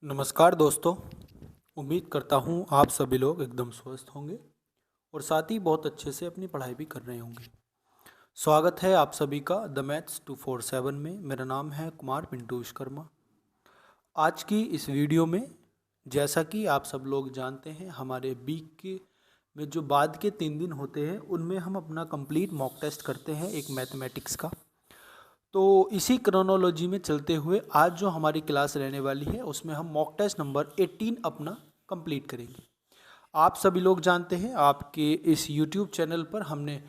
नमस्कार दोस्तों। उम्मीद करता हूँ आप सभी लोग एकदम स्वस्थ होंगे और साथ ही बहुत अच्छे से अपनी पढ़ाई भी कर रहे होंगे। स्वागत है आप सभी का द मैथ्स 247 में। मेरा नाम है कुमार पिंटू विश्वकर्मा। आज की इस वीडियो में जैसा कि आप सब लोग जानते हैं, हमारे वीक के में जो बाद के 3 दिन होते हैं उनमें हम अपना कंप्लीट मॉक टेस्ट करते हैं एक मैथमेटिक्स का। तो इसी क्रोनोलॉजी में चलते हुए आज जो हमारी क्लास रहने वाली है उसमें हम मॉक टेस्ट नंबर 18 अपना कंप्लीट करेंगे। आप सभी लोग जानते हैं आपके इस यूट्यूब चैनल पर हमने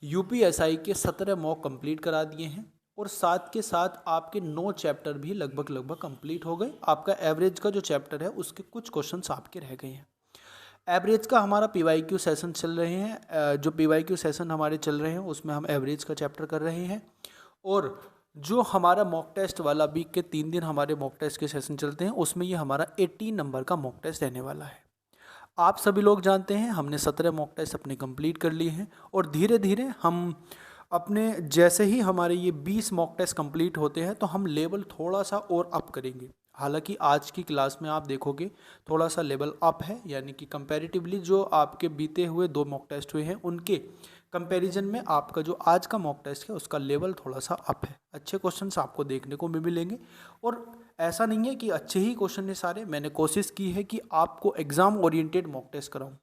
यूपीएसआई के 17 मॉक कंप्लीट करा दिए हैं और साथ के साथ आपके 9 चैप्टर भी लगभग कंप्लीट हो गए। आपका एवरेज का जो चैप्टर है उसके कुछ क्वेश्चंस आपके रह गए हैं। एवरेज का हमारा पीवाईक्यू सेशन चल रहे हैं। जो पीवाईक्यू सेशन हमारे चल रहे हैं उसमें हम एवरेज का चैप्टर कर रहे हैं और जो हमारा मॉक टेस्ट वाला वीक के 3 दिन हमारे मॉक टेस्ट के सेशन चलते हैं उसमें ये हमारा 18 नंबर का मॉक टेस्ट रहने वाला है। आप सभी लोग जानते हैं हमने 17 मॉक टेस्ट अपने कंप्लीट कर लिए हैं और धीरे धीरे हम अपने जैसे ही हमारे ये 20 मॉक टेस्ट कंप्लीट होते हैं तो हम लेवल थोड़ा सा और अप करेंगे। हालांकि आज की क्लास में आप देखोगे थोड़ा सा लेवल अप है, यानी कि कंपैरेटिवली जो आपके बीते हुए 2 मॉक टेस्ट हुए हैं उनके कंपैरिजन में आपका जो आज का मॉक टेस्ट है उसका लेवल थोड़ा सा अप है। अच्छे क्वेश्चंस आपको देखने को भी मिलेंगे और ऐसा नहीं है कि अच्छे ही क्वेश्चन है सारे। मैंने कोशिश की है कि आपको एग्ज़ाम ओरिएंटेड मॉक टेस्ट कराऊं।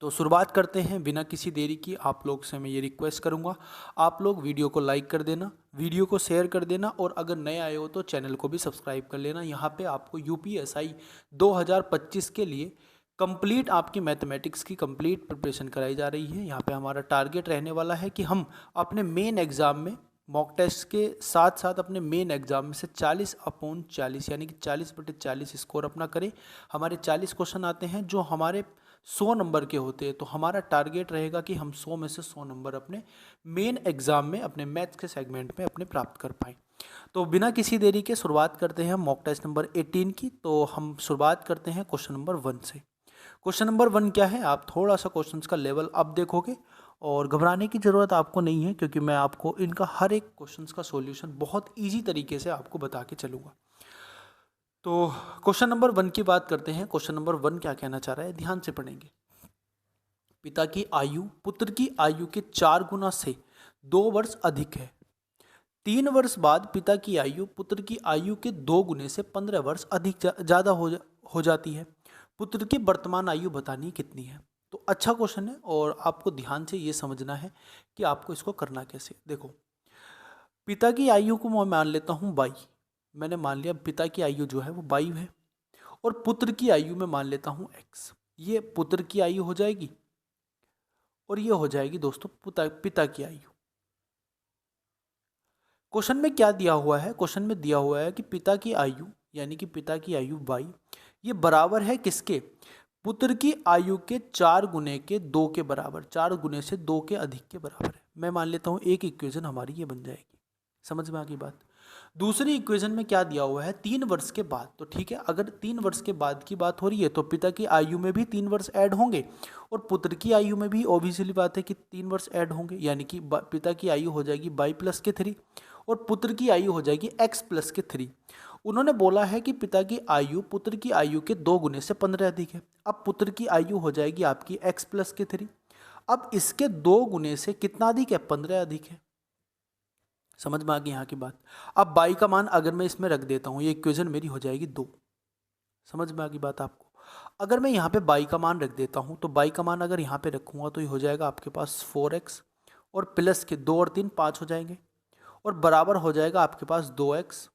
तो शुरुआत करते हैं बिना किसी देरी की। आप लोग से मैं ये रिक्वेस्ट करूंगा, आप लोग वीडियो को लाइक कर देना, वीडियो को शेयर कर देना और अगर नए आए हो तो चैनल को भी सब्सक्राइब कर लेना। यहाँ पे आपको यूपीएसआई 2025 के लिए कंप्लीट आपकी मैथमेटिक्स की कंप्लीट प्रिपरेशन कराई जा रही है। यहाँ पे हमारा टारगेट रहने वाला है कि हम अपने मेन एग्ज़ाम में मॉक टेस्ट के साथ साथ अपने मेन एग्जाम में से 40/40 यानी कि 40/40 स्कोर अपना करें। हमारे 40 क्वेश्चन आते हैं जो हमारे 100 नंबर के होते हैं, तो हमारा टारगेट रहेगा कि हम 100 में से 100 नंबर अपने मेन एग्जाम में अपने मैथ्स के सेगमेंट में अपने प्राप्त कर पाएँ। तो बिना किसी देरी के शुरुआत करते हैं मॉक टेस्ट नंबर 18 की। तो हम शुरुआत करते हैं क्वेश्चन नंबर 1 से। क्वेश्चन नंबर 1 क्या है, आप थोड़ा सा क्वेश्चन का लेवल अप देखोगे और घबराने की ज़रूरत आपको नहीं है क्योंकि मैं आपको इनका हर एक क्वेश्चन का सॉल्यूशन बहुत इजी तरीके से आपको बता के चलूँगा। तो क्वेश्चन नंबर 1 की बात करते हैं। क्वेश्चन नंबर 1 क्या कहना चाह रहा है, ध्यान से पढ़ेंगे। पिता की आयु पुत्र की आयु के 4 गुना से 2 वर्ष अधिक है। 3 वर्ष बाद पिता की आयु पुत्र की आयु के 2 गुने से 15 वर्ष अधिक ज़्यादा हो जाती है। पुत्र की वर्तमान आयु बतानी कितनी है। तो अच्छा क्वेश्चन है और आपको ध्यान से ये समझना है कि आपको इसको करना कैसे। देखो, पिता की आयु को मैं मान लेता हूँ 22। मैंने मान लिया पिता की आयु जो है वो 22 है और पुत्र की आयु में मान लेता हूँ x। ये पुत्र की आयु हो जाएगी और ये हो जाएगी दोस्तों पिता की आयु। क्वेश्चन में क्या दिया हुआ है, क्वेश्चन में दिया हुआ है कि पिता की आयु यानी कि पिता की आयु 22 ये बराबर है किसके, पुत्र की आयु के 4 गुने के 2 के बराबर, 4 गुने से 2 के अधिक के बराबर है। मैं मान लेता हूँ एक इक्वेशन हमारी ये बन जाएगी। समझ में आ गई बात। दूसरी इक्वेशन में क्या दिया हुआ है, 3 वर्ष के बाद। तो ठीक है, अगर 3 वर्ष के बाद की बात हो रही है तो पिता की आयु में भी 3 वर्ष ऐड होंगे और पुत्र की आयु में भी ऑब्वियसली बात है कि 3 वर्ष ऐड होंगे, यानी कि पिता की आयु हो जाएगी 22+3 और पुत्र की आयु हो जाएगी x+3। उन्होंने बोला है कि पिता की आयु पुत्र की आयु के 2 गुने से 15 अधिक है। अब पुत्र की आयु हो जाएगी आपकी x+3। अब इसके 2 गुने से कितना अधिक है, 15 अधिक है। समझ में आ गई यहाँ की बात। अब 22 का मान अगर मैं इसमें रख देता हूँ, ये इक्वेशन मेरी हो जाएगी 2। समझ में आ गई बात आपको। अगर मैं यहाँ पे 22 का मान रख देता हूँ तो 22 का मान अगर यहाँ पे रखूँगा तो ये हो जाएगा आपके पास 4x और प्लस के 2 और 3 5 हो जाएंगे और बराबर हो जाएगा आपके पास 2x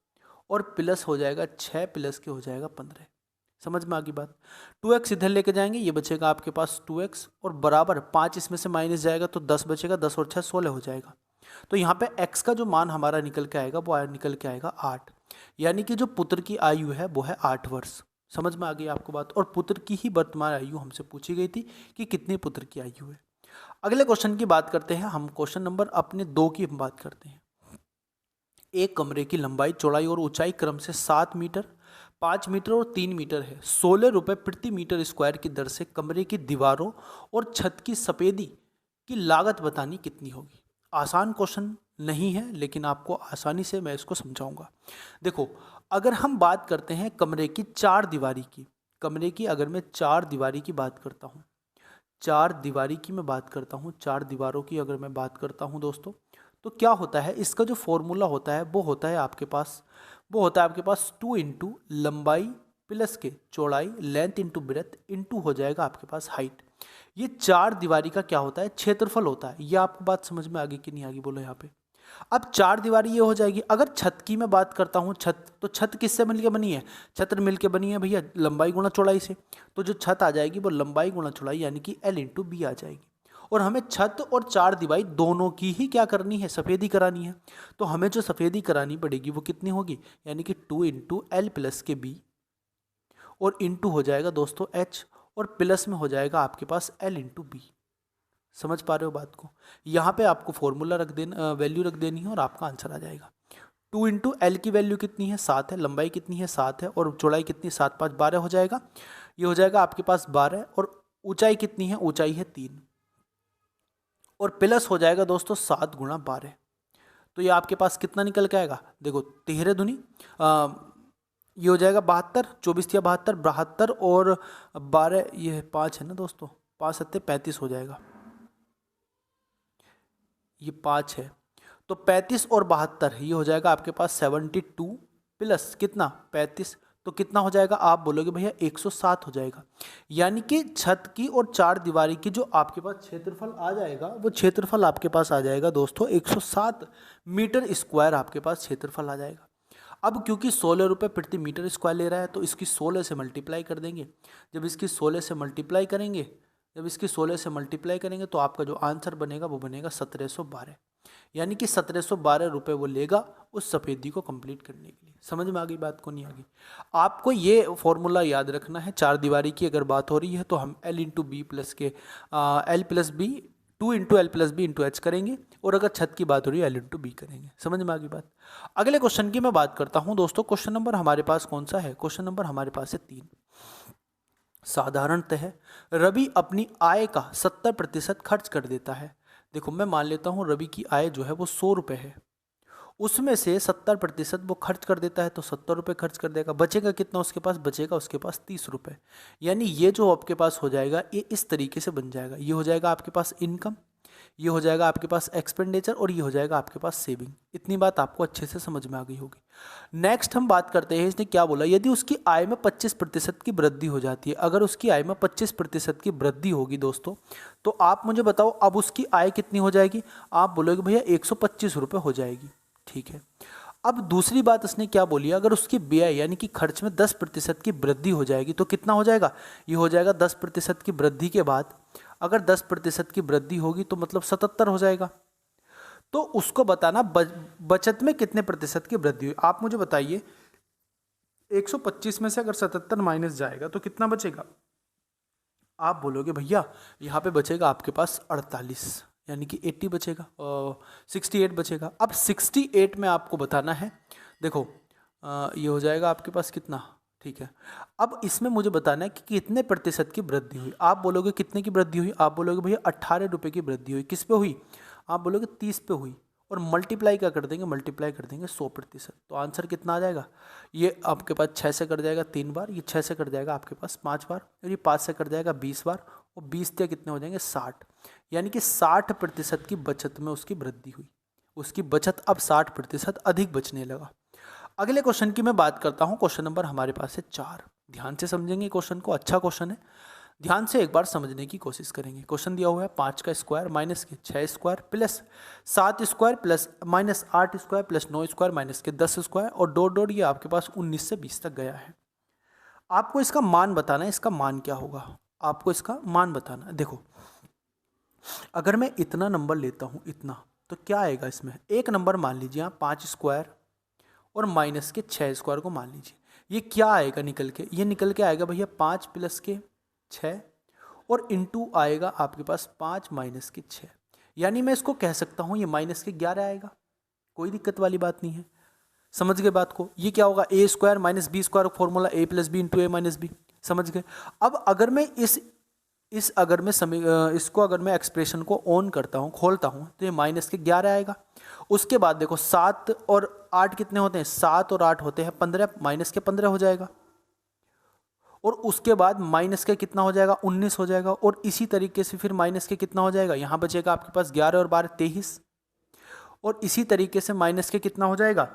और प्लस हो जाएगा 6 प्लस के हो जाएगा 15। समझ में आ गई बात। 2x इधर लेके जाएंगे, ये बचेगा आपके पास 2x और बराबर 5 इसमें से माइनस जाएगा तो 10 बचेगा, 10 और 6 16 हो जाएगा। तो यहाँ पे x का जो मान हमारा निकल के आएगा वो निकल के आएगा 8, यानी कि जो पुत्र की आयु है वो है 8 वर्ष। समझ में आ गई आपको बात। और पुत्र की ही वर्तमान आयु हमसे पूछी गई थी कि कितनी पुत्र की आयु है। अगले क्वेश्चन की बात करते हैं हम। क्वेश्चन नंबर अपने 2 की बात करते हैं। एक कमरे की लंबाई चौड़ाई और ऊंचाई क्रम से 7 मीटर 5 मीटर और 3 मीटर है। 16 रुपये प्रति मीटर स्क्वायर की दर से कमरे की दीवारों और छत की सफेदी की लागत बतानी कितनी होगी। आसान क्वेश्चन नहीं है लेकिन आपको आसानी से मैं इसको समझाऊंगा। देखो, अगर हम बात करते हैं कमरे की चार दीवारी की, कमरे की अगर मैं चार दीवारी की बात करता हूँ, चार दीवारी की मैं बात करता हूँ, चार दीवारों की अगर मैं बात करता हूँ दोस्तों, तो क्या होता है, इसका जो फॉर्मूला होता है वो होता है आपके पास, वो होता है आपके पास 2 इंटू लंबाई प्लस के चौड़ाई, लेंथ इंटू ब्रेथ इंटू हो जाएगा आपके पास हाइट। ये चार दीवारी का क्या होता है, क्षेत्रफल होता है। ये आपको बात समझ में आ गई कि नहीं आ गई, बोलो यहाँ पे। अब चार दीवारी ये हो जाएगी। अगर छत की मैं बात करता हूँ, छत, तो छत किससे मिलके बनी है, छत मिलके बनी है भैया लंबाई गुणा चौड़ाई से। तो जो छत आ जाएगी वो लंबाई गुणा चौड़ाई यानी कि L इंटू बी आ जाएगी। और हमें छत और चार दीवारी दोनों की ही क्या करनी है, सफ़ेदी करानी है। तो हमें जो सफ़ेदी करानी पड़ेगी वो कितनी होगी, यानी कि 2 इंटू एल प्लस के बी और इंटू हो जाएगा दोस्तों H, और प्लस में हो जाएगा आपके पास L इंटू बी। समझ पा रहे हो बात को। यहाँ पे आपको फॉर्मूला रख देना, वैल्यू रख देनी है और आपका आंसर आ जाएगा। 2 इंटू एल की वैल्यू कितनी है, 7 है, लंबाई कितनी है, 7 है, और चौड़ाई कितनी, 7 5 12 हो जाएगा। ये हो जाएगा आपके पास 12, और ऊंचाई कितनी है, ऊंचाई है 3, और प्लस हो जाएगा दोस्तों 7 गुणा 12। तो ये आपके पास कितना निकल के आएगा, देखो 13 दूनी ये हो जाएगा 72, 24 या 72, 72 और 12, ये 5 है ना दोस्तों, 5 7 35 हो जाएगा, ये 5 है। तो 35 और 72 ये हो जाएगा आपके पास 72 प्लस कितना 35, तो कितना हो जाएगा, आप बोलोगे भैया 107 हो जाएगा। यानी कि छत की और चार दीवारी की जो आपके पास क्षेत्रफल आ जाएगा, वो क्षेत्रफल आपके पास आ जाएगा दोस्तों 107 मीटर स्क्वायर आपके पास क्षेत्रफल आ जाएगा। अब क्योंकि 16 रुपये प्रति मीटर स्क्वायर ले रहा है, तो इसकी 16 से मल्टीप्लाई कर देंगे। जब इसकी 16 से मल्टीप्लाई करेंगे, जब इसकी 16 से मल्टीप्लाई करेंगे तो आपका जो आंसर बनेगा वो बनेगा 1712, यानी कि 1712 रुपये वो लेगा उस सफ़ेदी को कंप्लीट करने के लिए। समझ में आ गई बात को, नहीं आ गई? आपको ये फॉर्मूला याद रखना है। चार दीवारी की अगर बात हो रही है तो हम L इंटू बी प्लस के L plus B 2 into L plus B into H करेंगे, और अगर छत की बात हो रही है L इंटू बी करेंगे। समझ में आ गई बात? अगले क्वेश्चन की मैं बात करता हूँ दोस्तों। क्वेश्चन नंबर हमारे पास कौन सा है, क्वेश्चन नंबर हमारे पास है 3। साधारणतः रवि अपनी आय का 70% खर्च कर देता है। देखो मैं मान लेता हूँ रवि की आय जो है वो 100 रुपये है, उसमें से 70% वो खर्च कर देता है, तो 70 रुपये खर्च कर देगा। बचेगा कितना उसके पास, बचेगा उसके पास 30 रुपये। यानी ये जो आपके पास हो जाएगा, ये इस तरीके से बन जाएगा। ये हो जाएगा आपके पास इनकम, ये हो जाएगा आपके पास एक्सपेंडिचर, और ये हो जाएगा आपके पास सेविंग। इतनी बात आपको अच्छे से समझ में आ गई होगी। नेक्स्ट हम बात करते हैं, इसने क्या बोला, यदि उसकी आय में 25% की वृद्धि हो जाती है। अगर उसकी आय में 25% की वृद्धि होगी दोस्तों, तो आप मुझे बताओ अब उसकी आय कितनी हो जाएगी। आप बोलोगे भैया 125 रुपये हो जाएगी। ठीक है। अब दूसरी बात इसने क्या बोली, अगर उसकी व्यय यानी कि खर्च में 10% की वृद्धि हो जाएगी, तो कितना हो जाएगा, ये हो जाएगा 10% की वृद्धि के बाद, अगर 10% की वृद्धि होगी तो मतलब 77 हो जाएगा। तो उसको बताना बचत में कितने प्रतिशत की वृद्धि हुई। आप मुझे बताइए 125 में से अगर 77 माइनस जाएगा तो कितना बचेगा। आप बोलोगे भैया यहाँ पे बचेगा आपके पास 48, यानी कि 80 बचेगा, 68 बचेगा। अब 68 में आपको बताना है, देखो ये हो जाएगा आपके पास कितना, ठीक है। अब इसमें मुझे बताना है कि कितने प्रतिशत की वृद्धि हुई। आप बोलोगे कितने की वृद्धि हुई, आप बोलोगे भैया 18 रुपये की वृद्धि हुई। किस पे हुई, आप बोलोगे 30 पे हुई, और मल्टीप्लाई क्या कर देंगे, मल्टीप्लाई कर देंगे 100%। तो आंसर कितना आ जाएगा, ये आपके पास 6 से कट जाएगा 3 बार, ये 6 से कट जाएगा आपके पास 5 बार, और ये 5 से कट जाएगा 20 बार, और 20 से कितने हो जाएंगे 60, यानी कि 60% की बचत में उसकी वृद्धि हुई। उसकी बचत अब 60% अधिक बचने लगा। अगले क्वेश्चन की मैं बात करता हूँ। क्वेश्चन नंबर हमारे पास है 4। ध्यान से समझेंगे क्वेश्चन को, अच्छा क्वेश्चन है, ध्यान से एक बार समझने की कोशिश करेंगे। क्वेश्चन दिया हुआ है 5 का स्क्वायर माइनस के 6 square plus 7 square plus minus 8 square plus 9 square minus के 10 स्क्वायर, और डॉट डॉट ये आपके पास 19 से 20 तक गया है। आपको इसका मान बताना है, इसका मान क्या होगा, आपको इसका मान बताना है। देखो अगर मैं इतना नंबर लेता हूँ, इतना, तो क्या आएगा इसमें, एक नंबर मान लीजिए आप 5 स्क्वायर और माइनस के 6 स्क्वायर को मान लीजिए। ये क्या आएगा निकल के, ये निकल के आएगा भैया 5 प्लस के 6, और इंटू आएगा आपके पास 5 माइनस के 6, यानी मैं इसको कह सकता हूँ ये माइनस के 11 आएगा। कोई दिक्कत वाली बात नहीं है, समझ गए बात को। ये क्या होगा, a square minus b square formula, a plus B into a minus b. समझ गए। अब अगर मैं इस अगर मैं इसको अगर मैं एक्सप्रेशन को ऑन करता हूँ, खोलता हूँ, तो ये माइनस के 11 आएगा। उसके बाद देखो 7 और 8 कितने होते हैं, 7 और 8 होते हैं 15, माइनस के 15 हो जाएगा। और उसके बाद माइनस के कितना हो जाएगा, 19 हो जाएगा। और इसी तरीके से फिर माइनस के कितना हो जाएगा, यहाँ बचेगा आपके पास 11 और 12 23। और इसी तरीके से माइनस के कितना हो जाएगा,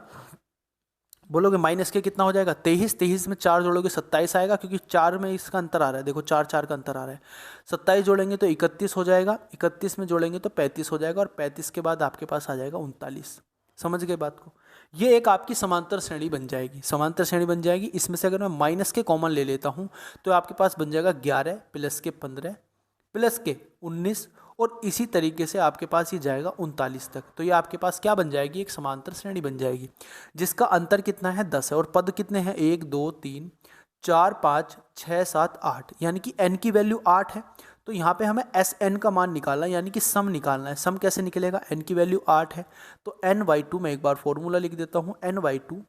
बोलोगे माइनस के कितना हो जाएगा, 23। 23 में 4 जोड़ोगे 27 आएगा, क्योंकि 4 में इसका अंतर आ रहा है, देखो 4 4 का अंतर आ रहा है। 27 जोड़ेंगे तो 31 हो जाएगा, 31 में जोड़ेंगे तो 35 हो जाएगा, और 35 के बाद आपके पास आ जाएगा 39। समझ गए बात को। ये एक आपकी समांतर श्रेणी बन जाएगी, समांतर श्रेणी बन जाएगी। इसमें से अगर मैं माइनस के कॉमन ले लेता हूँ तो आपके पास बन जाएगा 11 प्लस के 15 प्लस के 19, और इसी तरीके से आपके पास ये जाएगा 39 तक। तो ये आपके पास क्या बन जाएगी, एक समांतर श्रेणी बन जाएगी, जिसका अंतर कितना है 10 है। और पद कितने हैं, 1 2 3 4 5 6 7 8, यानी कि n की वैल्यू 8 है। तो यहाँ पे हमें एस एन का मान निकालना है, यानी कि सम निकालना है। सम कैसे निकलेगा, n की वैल्यू 8 है तो n/2 में एक बार फॉर्मूला लिख देता हूँ, n/2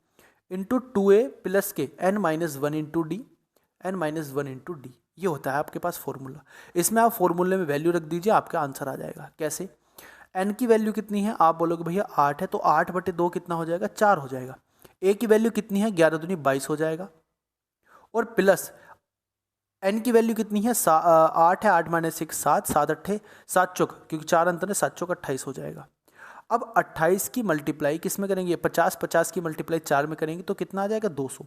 इंटू 2a प्लस के n-1 into D, n-1 into D, ये होता है आपके पास फॉर्मूला। इसमें आप फॉर्मूले में वैल्यू रख दीजिए, आपका आंसर आ जाएगा। कैसे, n की वैल्यू कितनी है, आप बोलोगे भैया 8 है, तो 8/2 कितना हो जाएगा, 4 हो जाएगा। a की वैल्यू कितनी है, 11 दूनी 22 हो जाएगा। और प्लस n की वैल्यू कितनी है, 8 है, 8 माइनस 6 7, 7 8 7 चौक, क्योंकि 4 अंतर है, 7 चौक 28 हो जाएगा। अब 28 की मल्टीप्लाई किस में करेंगे, 50 की मल्टीप्लाई 4 में करेंगे तो कितना आ जाएगा, 200।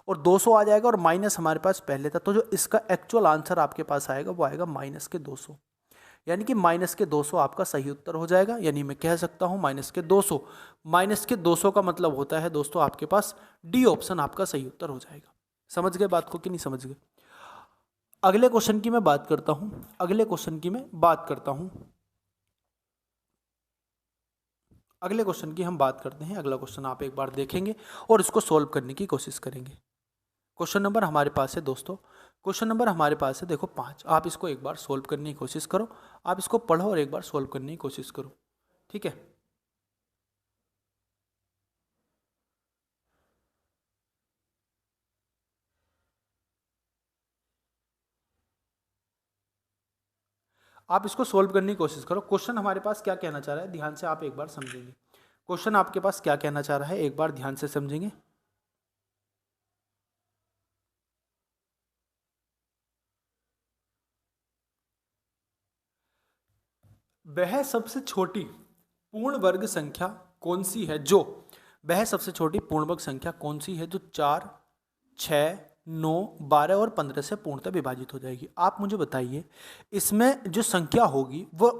और 200 आ जाएगा, और माइनस हमारे पास पहले था, तो जो इसका एक्चुअल आंसर आपके पास आएगा वो आएगा माइनस के 200, यानी कि माइनस के 200 आपका सही उत्तर हो जाएगा। यानी मैं कह सकता हूँ माइनस के 200, माइनस के 200 का मतलब होता है दोस्तों आपके पास डी ऑप्शन आपका सही उत्तर हो जाएगा। समझ गए बात को कि नहीं समझ गए। अगले क्वेश्चन की मैं बात करता हूँ, अगले क्वेश्चन की हम बात करते हैं। अगला क्वेश्चन आप एक बार देखेंगे और इसको सॉल्व करने की कोशिश करेंगे। क्वेश्चन नंबर हमारे पास है दोस्तों, क्वेश्चन नंबर हमारे पास है देखो 5। आप इसको एक बार सॉल्व करने की कोशिश करो, आप इसको पढ़ो और एक बार सॉल्व करने की कोशिश करो, ठीक है। आप इसको सॉल्व करने की कोशिश करो। क्वेश्चन हमारे पास क्या कहना चाह रहा है, ध्यान से आप एक बार समझेंगे। क्वेश्चन आपके पास क्या कहना चाह रहा है, एक बार ध्यान से समझेंगे। वह सबसे छोटी पूर्ण वर्ग संख्या कौन सी है जो, वह सबसे छोटी पूर्ण वर्ग संख्या कौन सी है जो 4 6 9 12 और 15 से पूर्णतः विभाजित हो जाएगी। आप मुझे बताइए इसमें जो संख्या होगी वो,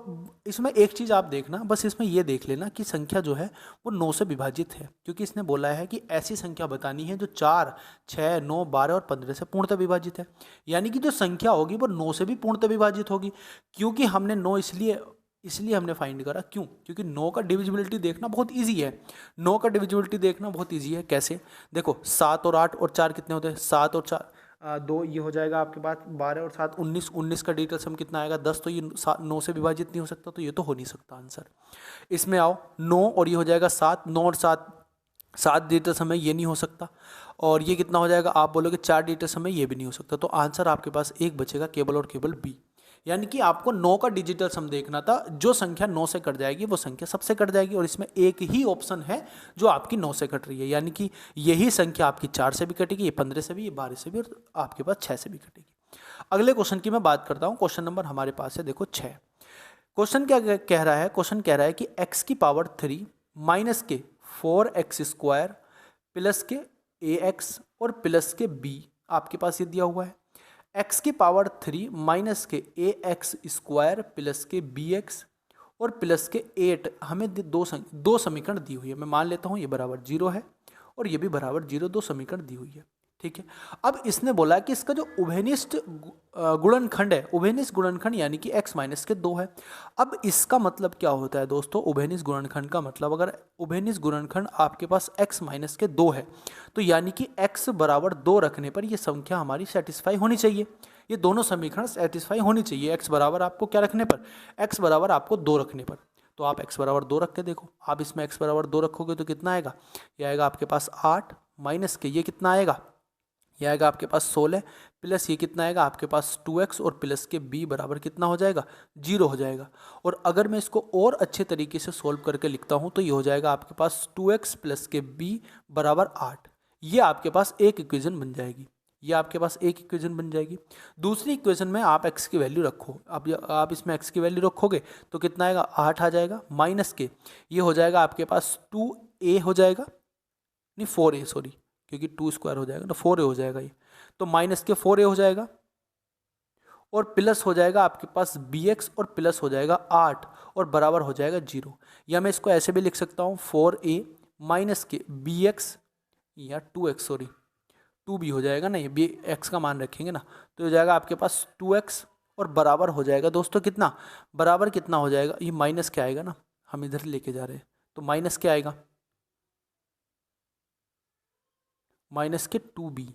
इसमें एक चीज़ आप देखना, बस इसमें ये देख लेना कि संख्या जो है वो 9 से विभाजित है, क्योंकि इसने बोला है कि ऐसी संख्या बतानी है जो 4 6 9 12 और 15 से पूर्णतः विभाजित है। यानी कि जो संख्या होगी वो 9 से भी पूर्णतः विभाजित होगी। क्योंकि हमने 9 इसलिए हमने फाइंड करा, क्यों, क्योंकि 9 का डिविजिबिलिटी देखना बहुत इजी है। 9 का डिविजिबिलिटी देखना बहुत इजी है। कैसे, देखो 7 और 8 और 4 कितने होते हैं, 7 और 4 2, ये हो जाएगा आपके पास 12 और 7 19, 19 का डिजिटल सम कितना आएगा 10, तो ये 9 से विभाजित नहीं हो सकता, तो ये तो हो नहीं सकता आंसर। इसमें आओ 9 और ये हो जाएगा 7, 9 और 7 डिजिटल सम है, ये नहीं हो सकता। और ये कितना हो जाएगा, आप बोलोगे 4 डिजिटल सम है, ये भी नहीं हो सकता। तो आंसर आपके पास एक बचेगा केवल और केवल बी। यानी कि आपको 9 का डिजिटल सम देखना था, जो संख्या 9 से कट जाएगी वो संख्या सबसे कट जाएगी, और इसमें एक ही ऑप्शन है जो आपकी 9 से कट रही है, यानी कि यही संख्या आपकी 4 से भी कटेगी, ये 15 से भी, ये 12 से भी, और आपके पास 6 से भी कटेगी। अगले क्वेश्चन की मैं बात करता हूँ। क्वेश्चन नंबर हमारे पास है देखो 6। क्वेश्चन क्या कह रहा है, क्वेश्चन कह रहा है कि x की पावर 3 माइनस के 4x² प्लस के ax और प्लस के b, आपके पास ये दिया हुआ है। x की पावर 3 माइनस के ax² प्लस के bx और प्लस के 8, हमें दो समीकरण दी हुई है। मैं मान लेता हूँ ये बराबर 0 है और ये भी बराबर 0, दो समीकरण दी हुई है, ठीक है। अब इसने बोला कि इसका जो उभयनिष्ठ गुणनखंड है, उभयनिष्ठ गुणनखंड यानी कि x माइनस के 2 है। अब इसका मतलब क्या होता है दोस्तों, उभयनिष्ठ गुणनखंड का मतलब, अगर उभयनिष्ठ गुणनखंड आपके पास x माइनस के 2 है तो यानी कि x बराबर 2 रखने पर ये संख्या हमारी सेटिस्फाई होनी चाहिए, ये दोनों समीकरण सेटिस्फाई होनी चाहिए। x बराबर आपको क्या रखने पर, x बराबर आपको 2 रखने पर। तो आप x बराबर 2 रख के देखो, आप इसमें x बराबर 2 रखोगे तो कितना आएगा, ये आएगा आपके पास 8 माइनस के, ये कितना आएगा, ये आएगा आपके पास 16 प्लस ये कितना आएगा आपके पास 2x और प्लस के b बराबर कितना हो जाएगा 0 हो जाएगा। और अगर मैं इसको और अच्छे तरीके से सोल्व करके लिखता हूँ तो ये हो जाएगा आपके पास 2x प्लस के b बराबर 8। ये आपके पास एक इक्वेशन बन जाएगी, ये आपके पास एक इक्वेशन बन जाएगी। दूसरी इक्वेशन में आप x की वैल्यू रखो, अब आप इसमें x की वैल्यू रखोगे तो कितना आएगा 8 आ जाएगा, माइनस के ये हो जाएगा आपके पास 2a हो जाएगा, नहीं 4a सॉरी, क्योंकि 2 स्क्वायर हो जाएगा ना 4a हो जाएगा ये, तो माइनस के 4a हो जाएगा और प्लस हो जाएगा आपके पास bx और प्लस हो जाएगा 8 और बराबर हो जाएगा 0। या मैं इसको ऐसे भी लिख सकता हूँ 4a माइनस के bx या 2x सॉरी 2b हो जाएगा ना, ये x का मान रखेंगे ना तो हो जाएगा आपके पास 2x और बराबर हो जाएगा दोस्तों कितना, बराबर कितना हो जाएगा, ये माइनस क्या आएगा ना, हम इधर लेके जा रहे हैं तो माइनस क्या आएगा, माइनस के 2b,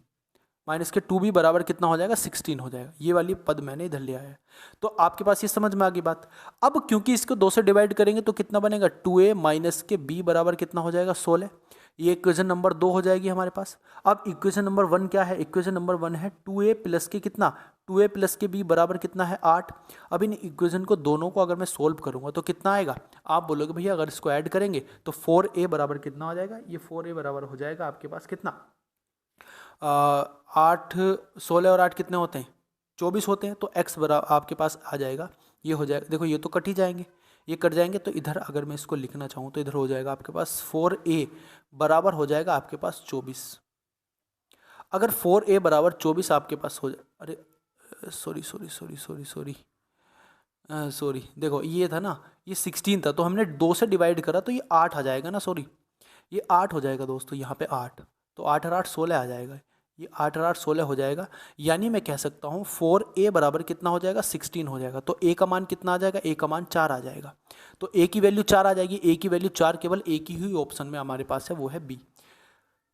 माइनस के 2b बराबर कितना हो जाएगा 16 हो जाएगा। ये वाली पद मैंने इधर लिया है, तो आपके पास ये समझ में आ गई बात। अब क्योंकि इसको 2 से डिवाइड करेंगे तो कितना बनेगा 2a माइनस के b बराबर कितना हो जाएगा 16, ये इक्वेशन नंबर 2 हो जाएगी हमारे पास। अब इक्वेशन नंबर 1 क्या है, इक्वेशन नंबर 1 है 2a प्लस के कितना 2a प्लस के b बराबर कितना है 8। अब इन इक्वेशन को दोनों को अगर मैं सोल्व करूंगा तो कितना आएगा, आप बोलोगे भैया अगर इसको ऐड करेंगे तो 4a बराबर कितना हो जाएगा, ये 4a बराबर हो जाएगा आपके पास कितना 8 16 और 8 कितने होते हैं 24 होते हैं, तो x बराबर आपके पास आ जाएगा, ये हो जाएगा, देखो ये तो कट ही जाएंगे, ये कट जाएंगे तो इधर अगर मैं इसको लिखना चाहूँ तो इधर हो जाएगा आपके पास 4a बराबर हो जाएगा आपके पास 24। अगर 4a बराबर 24 आपके पास हो जाए, अरे sorry sorry sorry sorry sorry sorry देखो ये था ना, ये 16 था तो हमने 2 से डिवाइड करा तो ये 8 आ जाएगा ना, सॉरी ये 8 हो जाएगा दोस्तों, यहाँ पे 8, तो 8 और 8 16 आ जाएगा, ये 8 और 8 16 हो जाएगा। यानी मैं कह सकता हूँ 4a बराबर कितना हो जाएगा 16 हो जाएगा, तो a का मान कितना आ जाएगा, a का मान 4 आ जाएगा, तो a की वैल्यू 4 आ जाएगी, a की वैल्यू 4 केवल एक ही ऑप्शन में हमारे पास है वो है b,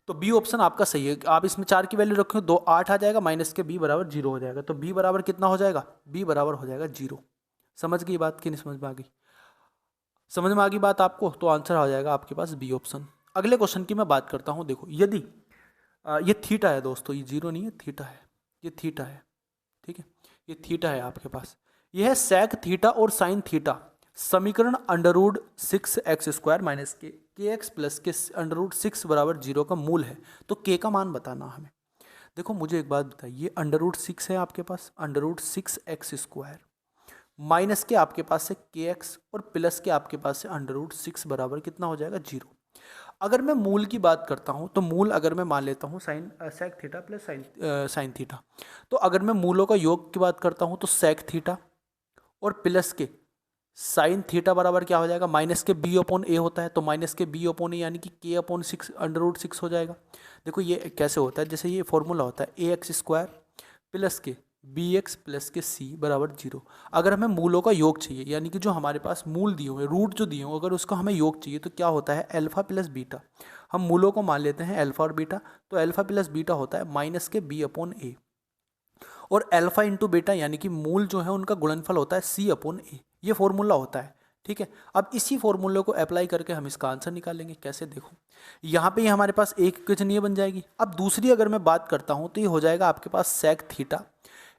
तो b ऑप्शन आपका सही है। आप इसमें 4 की वैल्यू रखें 2 8 आ जाएगा, माइनस के b बराबर 0 हो जाएगा, तो b बराबर कितना हो जाएगा, b बराबर हो जाएगा 0। समझ गई बात कि नहीं समझ में आ गई, समझ में आ गई बात आपको, तो आंसर आ जाएगा आपके पास बी ऑप्शन। अगले क्वेश्चन की मैं बात करता हूँ, देखो यदि ये थीटा है दोस्तों, ये 0 नहीं है थीटा है, ये थीटा है, ठीक है ये थीटा है आपके पास, यह है सेक थीटा और साइन थीटा, समीकरण √6x² माइनस के एक्स प्लस के √6 बराबर 0 का मूल है, तो k का मान बताना हमें। देखो मुझे एक बात बताइए, ये √6 है आपके पास, √6x² माइनस के आपके पास से kx और प्लस के आपके पास से √6 बराबर कितना हो जाएगा 0। अगर मैं मूल की बात करता हूं तो मूल अगर मैं मान लेता हूं sec theta plus sine theta, तो अगर मैं मूलों का योग की बात करता हूं तो सेक थीटा और प्लस के साइन थीटा बराबर क्या हो जाएगा, माइनस के b/a होता है, तो माइनस के b/a यानी कि k/6 √6 हो जाएगा। देखो ये कैसे होता है, जैसे ये फॉर्मूला होता है ax² प्लस के bx प्लस के c बराबर 0। अगर हमें मूलों का योग चाहिए, यानी कि जो हमारे पास मूल दिए हुए रूट जो दिए हुए, अगर उसका हमें योग चाहिए तो क्या होता है अल्फा प्लस बीटा, हम मूलों को मान लेते हैं अल्फा और बीटा, तो अल्फा प्लस बीटा होता है माइनस के b/a, और अल्फा इंटू बीटा यानी कि मूल जो है उनका गुणनफल होता है c/a, ये फॉर्मूला होता है, ठीक है। अब इसी फॉर्मूले को अप्लाई करके हम इसका आंसर निकालेंगे, कैसे देखो यहाँ पे हमारे पास एक इक्वेशन ये बन जाएगी। अब दूसरी अगर मैं बात करता हूँ तो ये हो जाएगा आपके पास sec theta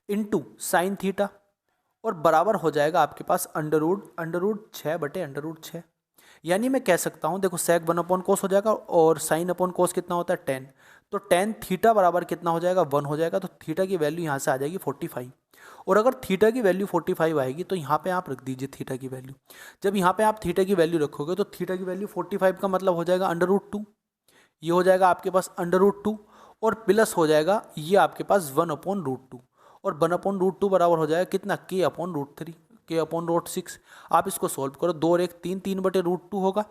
into sine theta और बराबर हो जाएगा आपके पास √6/√6, यानी मैं कह सकता हूँ देखो सेक 1/cos हो जाएगा और साइन अपॉन कोस कितना होता है 10, तो tan थीटा बराबर कितना हो जाएगा 1 हो जाएगा, तो थीटा की वैल्यू यहाँ से आ जाएगी 45, और अगर थीटा की वैल्यू 45 आएगी तो यहाँ पे आप रख दीजिए थीटा की वैल्यू। जब यहाँ पे आप थीटा की वैल्यू रखोगे तो थीटा की वैल्यू 45 का मतलब हो जाएगा √2, ये हो जाएगा आपके पास √2 और प्लस हो जाएगा ये आपके पास 1/√2, और 1/√2 बराबर हो जाएगा कितना k/√3 k/√6। आप इसको सोल्व करो, 2 और 1 3, 3/√2 होगा,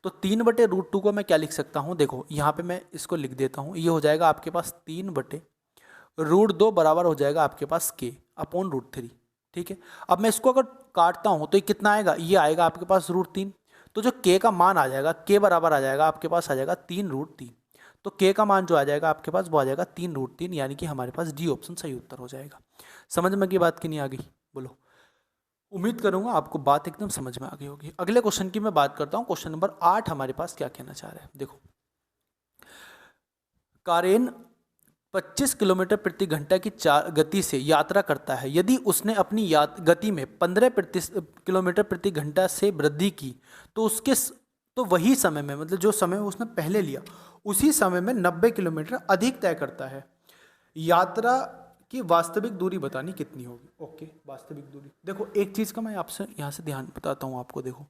तो 3/√2 को मैं क्या लिख सकता हूँ, देखो यहाँ पे मैं इसको लिख देता हूँ, ये हो जाएगा आपके पास 3/√2 बराबर हो जाएगा आपके पास k/√3, ठीक है। अब मैं इसको अगर काटता हूँ तो ये कितना आएगा, ये आएगा आपके पास √3, तो जो k का मान आ जाएगा k बराबर आ जाएगा आपके पास आ जाएगा 3√3, तो k का मान जो आ जाएगा आपके पास वो आ जाएगा 3√3, यानी कि हमारे पास डी ऑप्शन सही उत्तर हो जाएगा। समझ में की बात की नहीं आ गई, बोलो। उम्मीद करूंगा आपको बात एकदम समझ में आ गई होगी। अगले क्वेश्चन की मैं बात करता हूं, क्वेश्चन नंबर 8 हमारे पास क्या कहना चाह रहा है, देखो कारेन 25 किलोमीटर प्रति घंटा की गति से यात्रा करता है, यदि उसने अपनी गति में 15 किलोमीटर प्रति घंटा से वृद्धि की तो तो वही समय में, मतलब जो समय उसने पहले लिया उसी समय में 90 किलोमीटर अधिक तय करता है। यात्रा की वास्तविक दूरी बतानी कितनी होगी। ओके, वास्तविक दूरी देखो, एक चीज़ का मैं आपसे यहाँ से ध्यान बताता हूँ आपको। देखो,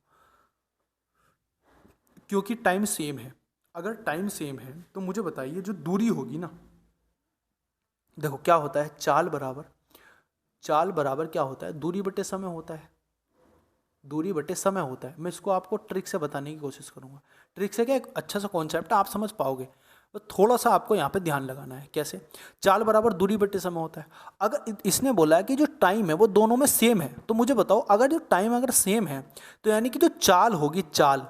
क्योंकि टाइम सेम है, अगर टाइम सेम है तो मुझे बताइए जो दूरी होगी ना, देखो क्या होता है, चाल बराबर क्या होता है, दूरी बटे समय होता है। दूरी बटे समय होता है। मैं इसको आपको ट्रिक से बताने की कोशिश करूंगा। ट्रिक से क्या, एक अच्छा सा कॉन्सेप्ट है, आप समझ पाओगे, तो थोड़ा सा आपको यहाँ पे ध्यान लगाना है। कैसे? चाल बराबर दूरी बटे समय होता है। अगर इसने बोला है कि जो टाइम है वो दोनों में सेम है, तो मुझे बताओ अगर जो टाइम अगर सेम है तो यानी कि जो चाल होगी, चाल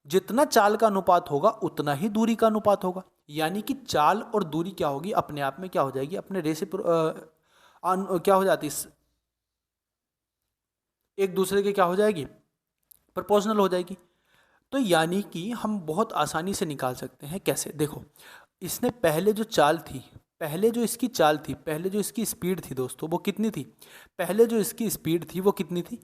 जितना चाल का अनुपात होगा उतना ही दूरी का अनुपात होगा। यानी कि चाल और दूरी क्या होगी, अपने आप में क्या हो जाएगी, अपने क्या हो जाती, एक दूसरे के क्या हो जाएगी, प्रोपोर्शनल हो जाएगी। तो यानी कि हम बहुत आसानी से निकाल सकते हैं। कैसे? देखो, इसने पहले जो चाल थी, पहले जो इसकी चाल थी, पहले जो इसकी स्पीड थी दोस्तों, वो कितनी थी? पहले जो इसकी स्पीड थी वो कितनी थी?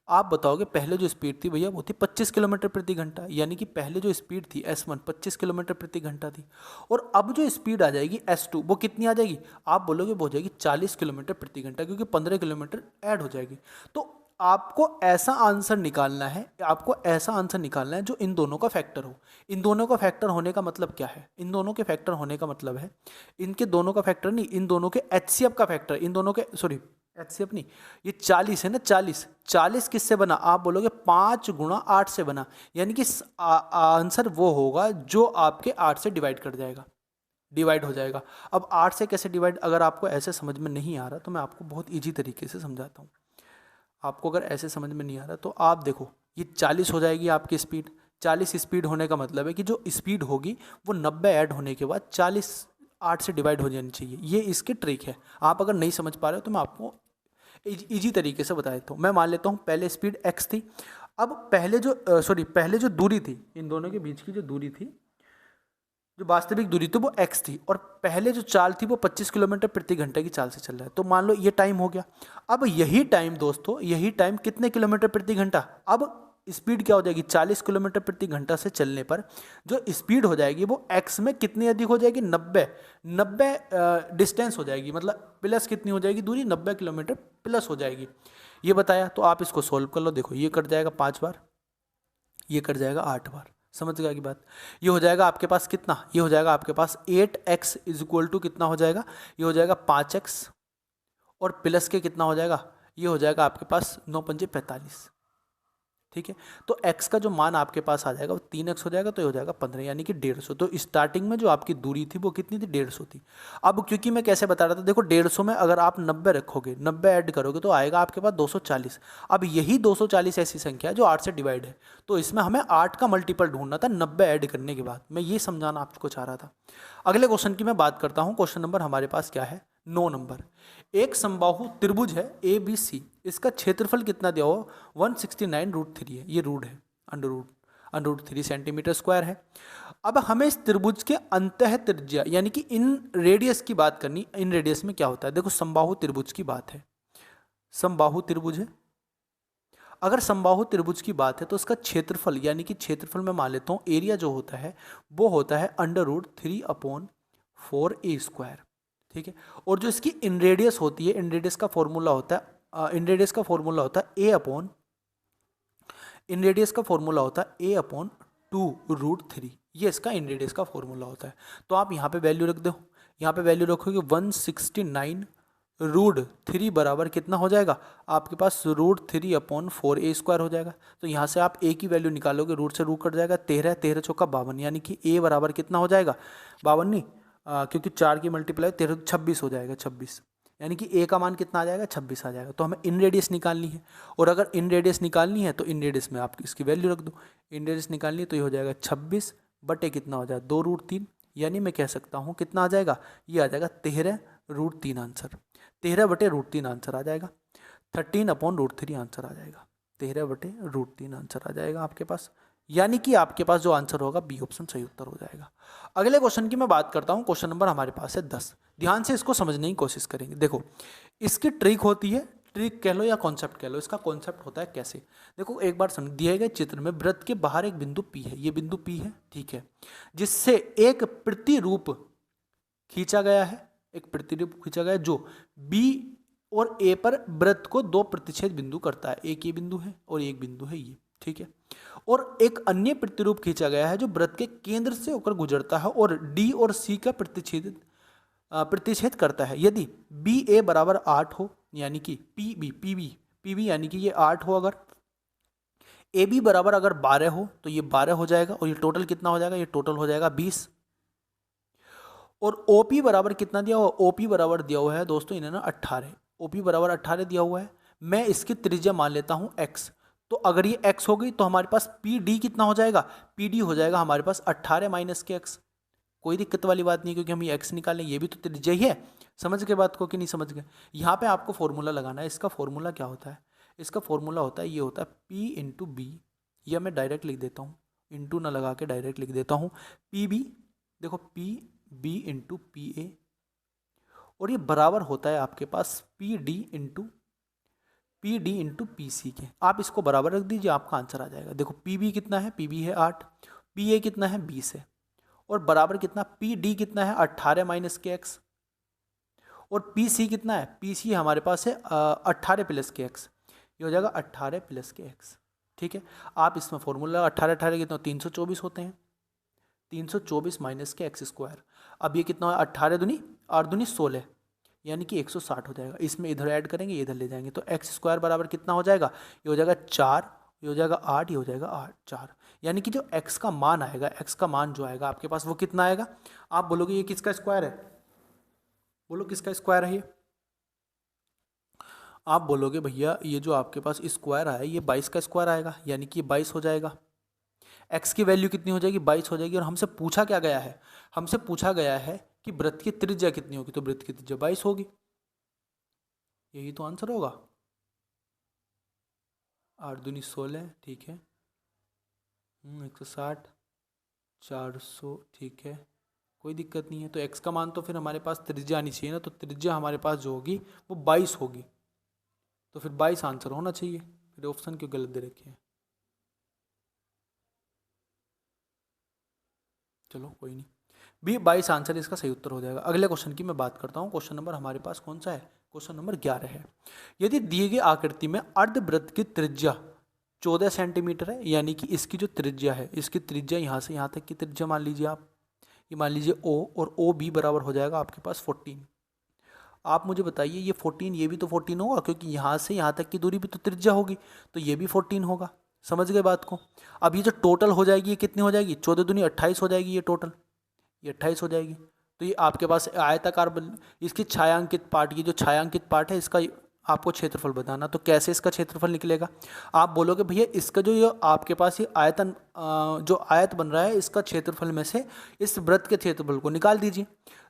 आप बताओगे। पहले जो स्पीड थी भैया वो थी 25 किलोमीटर प्रति घंटा, यानी कि पहले जो स्पीड थी S1 25 किलोमीटर प्रति घंटा थी। और अब जो स्पीड आ जाएगी S2 वो कितनी आ जाएगी? आप बोलोगे वो हो जाएगी 40 किलोमीटर प्रति घंटा, क्योंकि 15 किलोमीटर ऐड हो जाएगी। तो आपको ऐसा आंसर निकालना है, आपको ऐसा आंसर निकालना है जो इन दोनों का फैक्टर हो। इन दोनों का फैक्टर होने का मतलब क्या है? इन दोनों के फैक्टर होने का मतलब है, इनके दोनों का फैक्टर नहीं, इन दोनों के HCF का फैक्टर, इन दोनों के, सॉरी HCF नहीं, ये 40 है ना, 40 किससे बना? आप बोलोगे 5 गुणा 8 से बना, यानी कि आंसर वो होगा जो आपके 8 से डिवाइड हो जाएगा। अब 8 से कैसे डिवाइड, अगर आपको ऐसे समझ में नहीं आ रहा तो मैं आपको बहुत ईजी तरीके से समझाता हूँ। आपको अगर ऐसे समझ में नहीं आ रहा तो आप देखो, ये 40 हो जाएगी आपकी स्पीड। 40 स्पीड होने का मतलब है कि जो स्पीड होगी वो 90 ऐड होने के बाद 40 8 से डिवाइड हो जानी चाहिए। ये इसकी ट्रिक है। आप अगर नहीं समझ पा रहे हो तो मैं आपको इजी तरीके से बता देता हूँ। मैं मान लेता हूँ पहले स्पीड x थी। अब पहले जो दूरी थी, इन दोनों के बीच की जो दूरी थी, जो वास्तविक दूरी थी वो x थी, और पहले जो चाल थी वो 25 किलोमीटर प्रति घंटे की चाल से चल रहा है। तो मान लो ये टाइम हो गया। अब यही टाइम दोस्तों, यही टाइम कितने किलोमीटर प्रति घंटा, अब स्पीड क्या हो जाएगी, 40 किलोमीटर प्रति घंटा से चलने पर जो स्पीड हो जाएगी वो x में कितनी अधिक हो जाएगी, 90 डिस्टेंस हो जाएगी, मतलब प्लस कितनी हो जाएगी दूरी, 90 किलोमीटर प्लस हो जाएगी। ये बताया। तो आप इसको सोल्व कर लो। देखो, ये कट जाएगा 5 बार, ये कट जाएगा 8 बार। समझ गया की बात? ये हो जाएगा आपके पास कितना, ये हो जाएगा आपके पास 8x इज इक्वल टू कितना हो जाएगा, ये हो जाएगा 5x, और प्लस के कितना हो जाएगा, ये हो जाएगा आपके पास 9 पंजे 45। ठीक है, तो x का जो मान आपके पास आ जाएगा वो 3x हो जाएगा, तो ये हो जाएगा 15, यानी कि 150। तो स्टार्टिंग में जो आपकी दूरी थी वो कितनी थी, 150 थी। अब क्योंकि मैं कैसे बता रहा था, देखो 150 में अगर आप 90 रखोगे, 90 ऐड करोगे तो आएगा आपके पास 240। अब यही 240 ऐसी संख्या है जो 8 से डिवाइड है, तो इसमें हमें 8 का मल्टीपल ढूंढना था 90 ऐड करने के बाद। मैं ये समझाना आपको चाह रहा था। अगले क्वेश्चन की मैं बात करता हूँ। क्वेश्चन नंबर हमारे पास क्या है, 9 नंबर। एक समबाहु त्रिभुज है ABC, इसका क्षेत्रफल कितना दिया हो, 169√3 है। ये रूट है, अंडर रूट 3 सेंटीमीटर स्क्वायर है। अब हमें इस त्रिभुज के अंतः त्रिज्या यानी कि इन रेडियस की बात करनी। इन रेडियस में क्या होता है, देखो समबाहु त्रिभुज की बात है, समबाहु त्रिभुज है। अगर समबाहु त्रिभुज की बात है तो उसका क्षेत्रफल, यानी कि क्षेत्रफल में मान लेता हूँ एरिया जो होता है वो होता है √3/4a²। ठीक है, और जो इसकी इन रेडियस होती है, इन रेडियस का फॉर्मूला होता है a/2√3। ये इसका इन रेडियस का फॉर्मूला होता है। तो आप यहाँ पे वैल्यू रख दो, यहाँ पे वैल्यू रखोगे 169√3 बराबर कितना हो जाएगा आपके पास, √3/4a² हो जाएगा। तो यहाँ से आप a की वैल्यू निकालोगे, रूट से रूट कट जाएगा, 13 चौका 52, यानी कि a बराबर कितना हो जाएगा, 52 नहीं, क्योंकि 4 की मल्टीप्लाई 13 26 हो जाएगा, 26, यानी कि a का मान कितना आ जाएगा, 26 आ जाएगा। तो हमें इन रेडियस निकालनी है, और अगर इन रेडियस निकालनी है तो इन रेडियस में आप इसकी वैल्यू रख दो। इन रेडियस निकालनी है तो ये हो जाएगा 26 बटे कितना हो जाएगा, 2√3, यानी मैं कह सकता हूँ कितना आ जाएगा, ये आ जाएगा 13√3 आंसर, 13/√3 आंसर आ जाएगा, 13/√3 आंसर आ जाएगा, 13/√3 आंसर आ जाएगा आपके पास। यानी कि आपके पास जो आंसर होगा बी ऑप्शन सही उत्तर हो जाएगा। अगले क्वेश्चन की मैं बात करता हूँ। क्वेश्चन नंबर हमारे पास है 10। ध्यान से इसको समझने की कोशिश करेंगे। देखो, इसकी ट्रिक होती है, ट्रिक कह लो या कॉन्सेप्ट कह लो, इसका कॉन्सेप्ट होता है कैसे। देखो एक बार समझ, दिए गए चित्र में वृत्त के बाहर एक बिंदु P है, ये बिंदु P है, ठीक है, जिससे एक प्रतिरूप खींचा गया है, एक प्रतिरूप खींचा गया है जो B और A पर वृत्त को दो प्रतिच्छेद बिंदु करता है। एक ये बिंदु है और एक बिंदु है ये, ठीक है। और एक अन्य प्रतिरूप खींचा गया है जो वृत्त के केंद्र से होकर गुजरता है और D और C का प्रतिच्छेद करता है। यदि बी ए बराबर 8 हो, यानी कि पी बी यानी कि ये 8 हो, अगर ए बी बराबर अगर 12 हो तो ये 12 हो जाएगा, और ये टोटल कितना हो जाएगा, ये टोटल हो जाएगा 20। और ओपी बराबर कितना दिया हुआ, ओपी बराबर दिया हुआ है दोस्तों इन्हें ना 18, ओपी बराबर 18 दिया हुआ है। मैं इसकी त्रिज्या मान लेता हूँ x, तो अगर ये x हो गई तो हमारे पास पी डी कितना हो जाएगा, पी डी हो जाएगा हमारे पास 18 माइनस के x। कोई दिक्कत वाली बात नहीं, क्योंकि हम ये x निकालें, ये भी तो त्रिज्या ही है। समझ गए बात को कि नहीं समझ गए। यहाँ पे आपको फॉर्मूला लगाना है। इसका फॉर्मूला क्या होता है, इसका फॉर्मूला होता है, ये होता है p इंटू बी, या मैं डायरेक्ट लिख देता हूँ, इंटू ना लगा के डायरेक्ट लिख देता हूँ, पी बी, देखो P B into P A, और ये बराबर होता है आपके पास P D into P C के। आप इसको बराबर रख दीजिए, आपका आंसर आ जाएगा। देखो पी बी कितना है, पी बी है 8, पी ए कितना है 20 है, और बराबर कितना, पी डी कितना है 18 माइनस के एक्स, और पी सी कितना है, पी सी हमारे पास है 18 प्लस के एक्स, ये हो जाएगा 18 प्लस के एक्स, ठीक है। आप इसमें फॉर्मूला 18 कितना 324 होते हैं, 324 माइनस के एक्स स्क्वायर। अब ये कितना है, 18 दूनी 8 दूनी 16, यानी कि 160 हो जाएगा। इसमें इधर ऐड करेंगे, ये इधर ले जाएंगे, तो एक्स स्क्वायर बराबर कितना हो जाएगा, ये हो जाएगा 4, ये हो जाएगा 8, ये हो जाएगा 8 4, यानी कि जो x का मान आएगा, x का मान जो आएगा आपके पास वो कितना आएगा। आप बोलोगे ये किसका स्क्वायर है, बोलो किसका स्क्वायर है ये। आप बोलोगे भैया ये जो आपके पास स्क्वायर आया ये 22 का स्क्वायर आएगा, यानी कि 22 हो जाएगा। x की वैल्यू कितनी हो जाएगी, 22 हो जाएगी। और हमसे पूछा क्या गया है, हमसे पूछा गया है कि वृत्त की त्रिज्या कितनी होगी, तो वृत्त की त्रिज्या 22 होगी, यही तो आंसर होगा। 8 दूनी 16, ठीक है, 160, 400, ठीक है, कोई दिक्कत नहीं है। तो x का मान तो फिर हमारे पास त्रिज्या आनी चाहिए ना, तो त्रिज्या हमारे पास जो होगी वो 22 होगी, तो फिर 22 आंसर होना चाहिए। फिर ऑप्शन क्यों गलत दे रखे हैं, चलो कोई नहीं, बी 22 आंसर इसका सही उत्तर हो जाएगा। अगले क्वेश्चन की मैं बात करता हूँ। क्वेश्चन नंबर हमारे पास कौन सा है, क्वेश्चन नंबर 11 है। यदि दिए गए आकृति में अर्धवृत्त की त्रिज्या 14 सेंटीमीटर है, यानी कि इसकी जो त्रिज्या है, इसकी त्रिज्या यहाँ से यहाँ तक की त्रिज्या मान लीजिए आप, ये मान लीजिए O, और ओ बी बराबर हो जाएगा आपके पास 14। आप मुझे बताइए ये 14, ये भी तो 14 होगा, क्योंकि यहाँ से यहाँ तक की दूरी भी तो त्रिज्या होगी, तो ये भी 14 होगा। समझ गए बात को। अब ये जो टोटल हो जाएगी ये कितनी हो जाएगी, 14 दूनी 28 हो जाएगी, ये टोटल ये 28 हो जाएगी। तो ये आपके पास आयताकार इसकी छायांकित पार्ट, ये जो छायांकित पार्ट है इसका आपको क्षेत्रफल बताना। तो कैसे इसका क्षेत्रफल निकलेगा, आप बोलोगे भैया इसका जो ये आपके पास ये आयतन जो आयत बन रहा है इसका क्षेत्रफल में से इस वृत्त के क्षेत्रफल को निकाल दीजिए।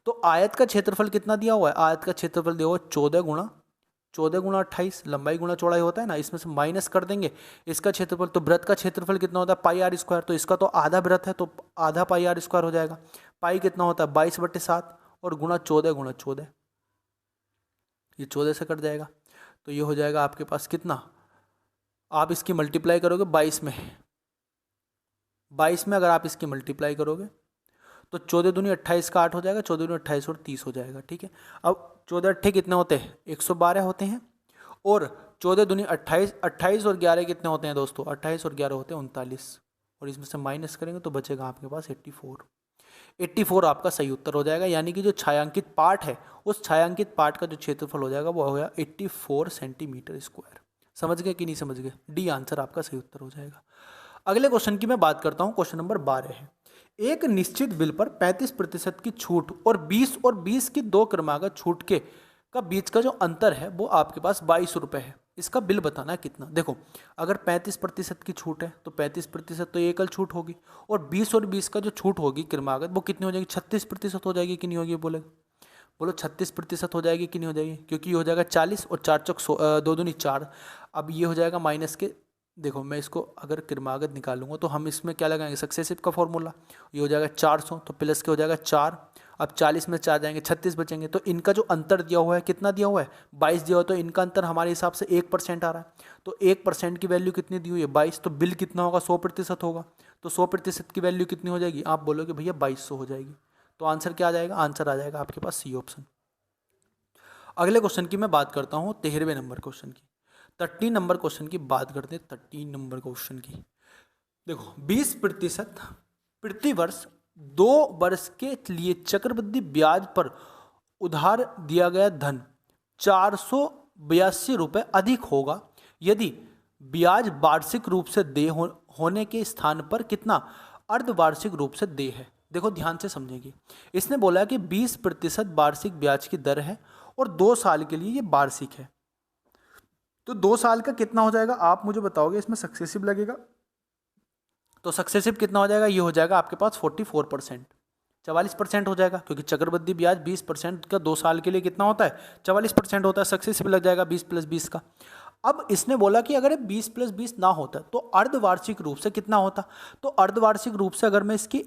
तो आयत का क्षेत्रफल कितना दिया हुआ है, आयत का क्षेत्रफल दिया हुआ है 14 गुणा 28, लंबाई गुणा चौड़ाई होता है ना, इसमें से माइनस कर देंगे इसका क्षेत्रफल। तो वृत्त का क्षेत्रफल कितना होता है पाई आर स्क्वायर, तो इसका तो आधा वृत्त है तो आधा पाई आर स्क्वायर हो जाएगा। पाई कितना होता है 22/7, और गुणा 14, ये 14 से कट जाएगा, तो ये हो जाएगा आपके पास कितना, आप इसकी मल्टीप्लाई करोगे 22 में, 22 में अगर आप इसकी मल्टीप्लाई करोगे तो 14 दूनी 28 का 8 हो जाएगा, 14 दूनी 28 और 30 हो जाएगा, ठीक है। अब 14 अट्ठे कितने होते हैं 112 होते हैं, और 14 दूनी 28, 28 और 11 कितने होते हैं दोस्तों, 28 और 11 होते हैं 39, और इसमें से माइनस करेंगे तो बचेगा आपके पास 84 आपका सही उत्तर हो जाएगा। यानी कि जो छायांकित पार्ट है उस छायांकित पार्ट का जो क्षेत्रफल हो जाएगा वो हो गया 84 सेंटीमीटर स्क्वायर। समझ गए कि नहीं समझ गए, डी आंसर आपका सही उत्तर हो जाएगा। अगले क्वेश्चन की मैं बात करता हूँ, क्वेश्चन नंबर 12 है। एक निश्चित बिल पर 35% की छूट और 20 की 2 क्रमागत छूट के का बीच का जो अंतर है वो आपके पास 22 रुपये है। इसका बिल बताना है कितना। देखो अगर 35% की छूट है तो 35% तो एकल छूट होगी, और 20 का जो छूट होगी क्रमागत वो कितनी हो जाएगी 36% हो जाएगी कि नहीं होगी, बोलो 36% हो जाएगी कि नहीं हो जाएगी, क्योंकि ये हो जाएगा 40 और 4 चौक 2 दूनी 4। अब ये हो जाएगा माइनस के देखो मैं इसको अगर क्रमागत निकालूंगा तो हम इसमें क्या लगाएंगे, सक्सेसिव का फॉर्मूला, ये हो जाएगा 400, तो प्लस के हो जाएगा 4। अब 40 में 4 जाएंगे 36 बचेंगे, तो इनका जो अंतर दिया हुआ है कितना दिया हुआ है, 22 दिया हुआ है, तो इनका अंतर हमारे हिसाब से 1% आ रहा है। तो 1% की वैल्यू कितनी दी हुई है, 22, तो बिल कितना होगा, 100% होगा। तो 100% की वैल्यू कितनी हो जाएगी, आप बोलोगे भैया 2200 हो जाएगी। तो आंसर क्या आ जाएगा, आंसर आ जाएगा आपके पास सी ऑप्शन। अगले क्वेश्चन की मैं बात करता हूँ 13वें नंबर क्वेश्चन की। 13 नंबर क्वेश्चन की बात करते हैं, 13 नंबर क्वेश्चन की। देखो 20% प्रति वर्ष 2 वर्ष के लिए चक्रवृद्धि ब्याज पर उधार दिया गया धन 482 रुपये अधिक होगा यदि ब्याज वार्षिक रूप से देय होने के स्थान पर कितना अर्धवार्षिक रूप से देय है। देखो ध्यान से समझेंगे, इसने बोला कि 20% वार्षिक ब्याज की दर है और 2 साल के लिए ये वार्षिक है। तो 2 साल का कितना हो जाएगा, आप मुझे बताओगे। इसमें सक्सेसिव लगेगा तो सक्सेसिव कितना हो जाएगा, ये हो जाएगा आपके पास 44%, 44% हो जाएगा, क्योंकि चक्रवृद्धि ब्याज 20% का 2 साल के लिए कितना होता है, 44% होता है। सक्सेसिव लग जाएगा 20 + 20 का। अब इसने बोला कि अगर 20 + 20 ना होता तो अर्धवार्षिक रूप से कितना होता। तो अर्धवार्षिक रूप से अगर मैं इसकी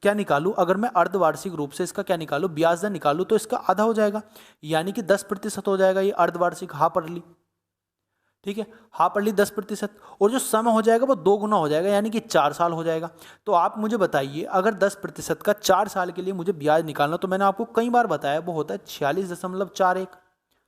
क्या निकालूं, अगर मैं अर्धवार्षिक रूप से इसका क्या निकालूं, ब्याज दर निकालूं, तो इसका आधा हो जाएगा, यानी कि 10% हो जाएगा ये अर्धवार्षिक, हाफ अर्ली। ठीक है, हाफ अर्ली 10%, और जो समय हो जाएगा वो 2 गुना हो जाएगा, यानी कि 4 साल हो जाएगा। तो आप मुझे बताइए, अगर 10% का 4 साल के लिए मुझे ब्याज निकालना, तो मैंने आपको कई बार बताया वो होता है 46.41।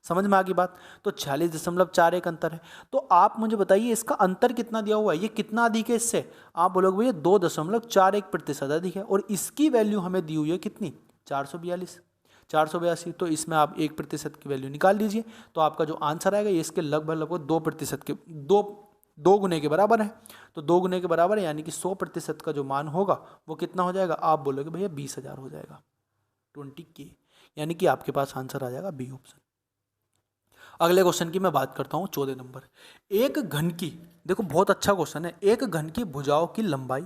समझ में आ गई बात। तो 46.41 अंतर है। तो आप मुझे बताइए इसका अंतर कितना दिया हुआ है, ये कितना अधिक है इससे, आप बोलोगे भैया 2.41% अधिक है, और इसकी वैल्यू हमें दी हुई है कितनी, 482। तो इसमें आप 1% की वैल्यू निकाल लीजिए, तो आपका जो आंसर आएगा ये इसके लगभग 2% के 2 गुने के बराबर है। तो 2 गुने के बराबर है, यानी कि 100% का जो मान होगा वो कितना हो जाएगा, आप बोलोगे भैया 20,000 हो जाएगा, 20K, यानी कि आपके पास आंसर आ जाएगा बी ऑप्शन। अगले क्वेश्चन की मैं बात करता हूँ 14 नंबर। एक घन की, देखो बहुत अच्छा क्वेश्चन है, एक घन की भुजाओं की लंबाई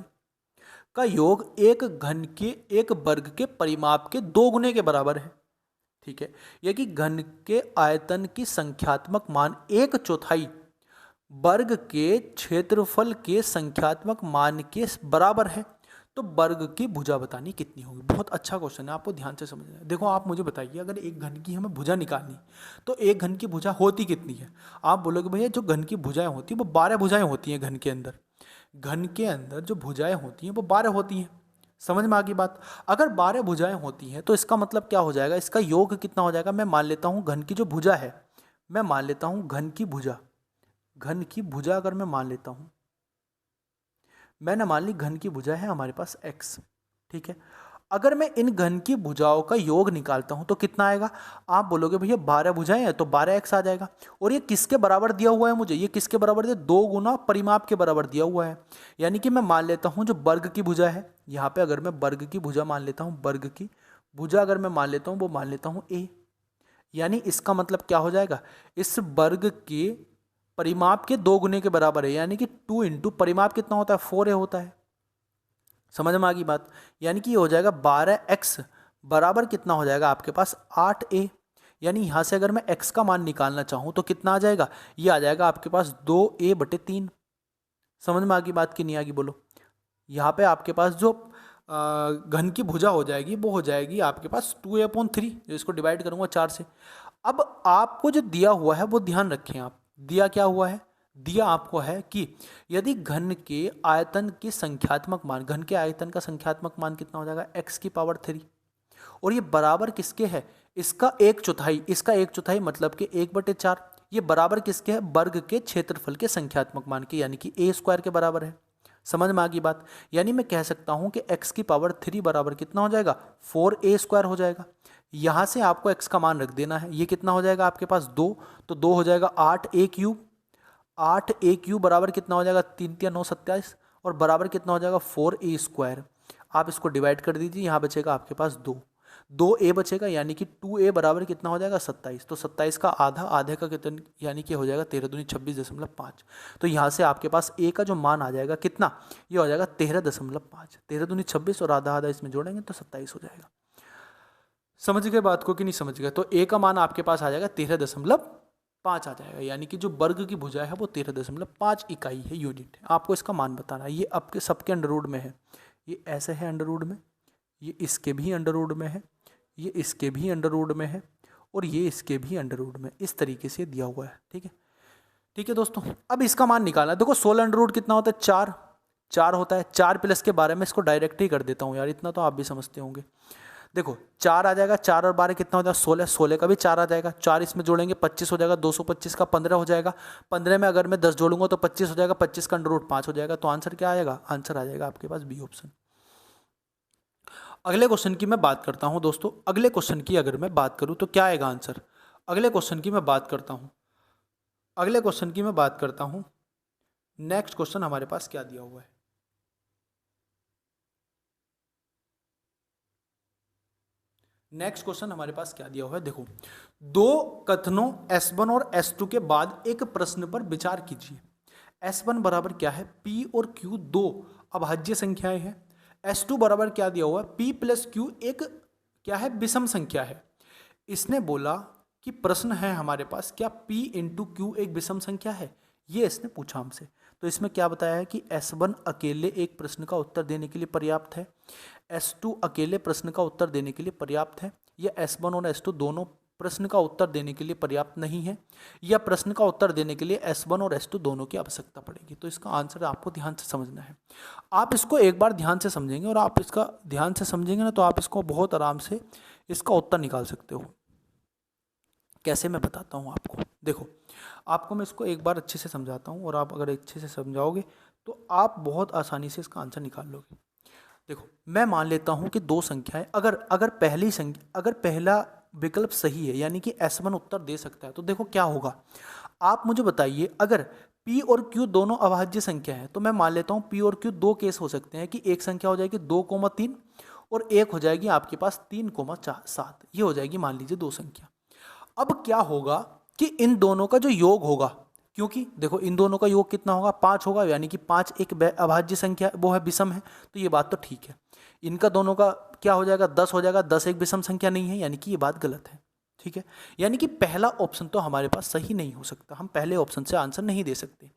का योग एक घन के एक वर्ग के परिमाप के 2 गुने के बराबर है। ठीक है, यह कि घन के आयतन की संख्यात्मक मान 1/4 वर्ग के क्षेत्रफल के संख्यात्मक मान के बराबर है, तो वर्ग की भुजा बतानी कितनी होगी। बहुत अच्छा क्वेश्चन है, आपको ध्यान से समझना है। देखो आप मुझे बताइए, अगर एक घन की हमें भुजा निकालनी तो एक घन की भुजा होती कितनी है। आप बोलोगे भैया जो घन की भुजाएं होती है वो 12 भुजाएं होती हैं घन के अंदर। घन के अंदर जो भुजाएं होती हैं वो 12 होती हैं। समझ में आ गई बात। अगर 12 भुजाएं होती हैं तो इसका मतलब क्या हो जाएगा, इसका योग कितना हो जाएगा। मैं मान लेता हूँ घन की जो भुजा है, मैं मान लेता हूँ घन की भुजा अगर मैं मान लेता हूँ, मैंने मान ली घन की भुजा है हमारे पास x। ठीक है, अगर मैं इन घन की भुजाओं का योग निकालता हूं तो कितना आएगा, आप बोलोगे भैया 12 भुजाएं हैं तो 12x आ जाएगा। और ये किसके बराबर दिया हुआ है मुझे, ये किसके बराबर दिया, 2 गुना परिमाप के बराबर दिया हुआ है। यानी कि मैं मान लेता हूं जो वर्ग की भुजा है, यहाँ पे अगर मैं वर्ग की भुजा मान लेता हूँ, वर्ग की भुजा अगर मैं मान लेता हूँ वो मान लेता हूँ a। यानी इसका मतलब क्या हो जाएगा, इस वर्ग के परिमाप के 2 गुने के बराबर है, यानी कि 2 इंटू परिमाप कितना होता है, 4a होता है। समझ में आ गई बात। यानी कि ये हो जाएगा 12x बराबर कितना हो जाएगा आपके पास 8a। यानी यहाँ से अगर मैं x का मान निकालना चाहूँ तो कितना आ जाएगा, ये आ जाएगा आपके पास 2a/3। समझ में आ गई बात कि नहीं आ गई बोलो। यहाँ पे आपके पास जो घन की भुजा हो जाएगी वो हो जाएगी आपके पास 2a/3, जो इसको डिवाइड करूँगा 4 से। अब आपको जो दिया हुआ है वो ध्यान रखें आप, दिया क्या हुआ है, दिया आपको है कि यदि घन के आयतन की संख्यात्मक मान, घन के आयतन का संख्यात्मक मान कितना हो जाएगा x⁻3, और ये बराबर किसके है, इसका 1/4, इसका 1/4 मतलब कि 1/4, ये बराबर किसके है, वर्ग के क्षेत्रफल के संख्यात्मक मान के, यानी कि a² के बराबर है। समझ में आ गई बात। यानी मैं कह सकता हूं कि x⁻3 बराबर कितना हो जाएगा, 4a² हो जाएगा। यहां से आपको x का मान रख देना है, ये कितना हो जाएगा आपके पास 2, तो 2 हो जाएगा 8a³ 8a³ बराबर कितना हो जाएगा, 3×3 = 9 = 27, और बराबर कितना हो जाएगा 4a²। आप इसको डिवाइड कर दीजिए, यहाँ बचेगा आपके पास 2a बचेगा, यानी कि 2a बराबर कितना हो जाएगा 27। तो 27 का आधा, आधे का कितना, यानी कि हो जाएगा 13 दूनी 26.5। तो यहाँ से आपके पास a का जो मान आ जाएगा कितना, ये हो जाएगा 13.5, 13 दूनी 26 और आधा आधा इसमें जोड़ेंगे तो 27 हो जाएगा। समझ गए बात को कि नहीं समझ गए। तो a का मान आपके पास आ जाएगा 13.5 5 आ जाएगा, यानी कि जो वर्ग की भुजा है वो 13.5 इकाई है, यूनिट है। आपको इसका मान बताना है। ये आपके सबके अंडर रूट में है, ये ऐसे है अंडर रूट में, ये इसके भी अंडर रूट में है, ये इसके भी अंडर रूट में है, और ये इसके भी अंडर रूट में, इस तरीके से दिया हुआ है। ठीक है, ठीक है दोस्तों। अब इसका मान निकालना है। देखो 16 अंडर रूट कितना होता है, 4 4 होता है। 4 प्लस के बारे में इसको डायरेक्ट ही कर देता हूँ यार, इतना तो आप भी समझते होंगे। देखो 4 आ जाएगा, 4 और 12 कितना हो जाएगा, 16। 16 का भी 4 आ जाएगा, 4 इसमें जोड़ेंगे 25 हो जाएगा, 225 का 15 हो जाएगा। 15 में अगर मैं 10 जोड़ूंगा तो 25 हो जाएगा, 25 का अंडर रूट 5 हो जाएगा। तो आंसर क्या आएगा, आंसर आ जाएगा आपके पास बी ऑप्शन। अगले क्वेश्चन की मैं बात करता हूं दोस्तों। अगले क्वेश्चन की अगर मैं बात करूं तो क्या आएगा आंसर। अगले क्वेश्चन की मैं बात करता हूं, अगले क्वेश्चन की मैं बात करता हूं। नेक्स्ट क्वेश्चन हमारे पास क्या दिया हुआ है। नेक्स्ट क्वेश्चन हमारे पास क्या दिया हुआ है, देखो। दो कथनों S1 और S2 के बाद एक प्रश्न पर विचार कीजिए। S1 बराबर क्या है, P और Q दो अभाज्य संख्याएं हैं। S2 बराबर क्या दिया हुआ है, P प्लस Q एक क्या है, विषम संख्या है। इसने बोला कि प्रश्न है हमारे पास, क्या P इंटू क्यू एक विषम संख्या है, ये इसने पूछा हमसे। तो इसमें क्या बताया है कि S1 अकेले एक प्रश्न का उत्तर देने के लिए पर्याप्त है, S2 अकेले प्रश्न का उत्तर देने के लिए पर्याप्त है, या S1 और S2 दोनों प्रश्न का उत्तर देने के लिए पर्याप्त नहीं है, या प्रश्न का उत्तर देने के लिए S1 और S2 दोनों की आवश्यकता पड़ेगी। तो इसका आंसर आपको ध्यान से समझना है। आप इसको एक बार ध्यान से समझेंगे और आप इसका ध्यान से समझेंगे ना, तो आप इसको बहुत आराम से इसका उत्तर निकाल सकते हो। कैसे, मैं बताता हूँ आपको। देखो आपको मैं इसको एक बार अच्छे से समझाता हूँ, और आप अगर अच्छे से समझाओगे तो आप बहुत आसानी से इसका आंसर निकाल लोगे। देखो मैं मान लेता हूँ कि दो संख्याएं, अगर पहला विकल्प सही है, यानी कि S1 उत्तर दे सकता है, तो देखो क्या होगा। आप मुझे बताइए, अगर P और Q दोनों अभाज्य संख्या है, तो मैं मान लेता हूँ P और Q दो केस हो सकते हैं, कि एक संख्या हो जाएगी 2,3 और एक हो जाएगी आपके पास 3,7। ये हो जाएगी मान लीजिए दो संख्या। अब क्या होगा कि इन दोनों का जो योग होगा, क्योंकि देखो इन दोनों का योग कितना होगा, 5 होगा, यानी कि 5 एक अभाज्य संख्या, वो है विषम है, तो ये बात तो ठीक है। इनका दोनों का क्या हो जाएगा, 10 हो जाएगा, 10 एक विषम संख्या नहीं है, यानी कि ये बात गलत है। ठीक है, यानी कि पहला ऑप्शन तो हमारे पास सही नहीं हो सकता, हम पहले ऑप्शन से आंसर नहीं दे सकते।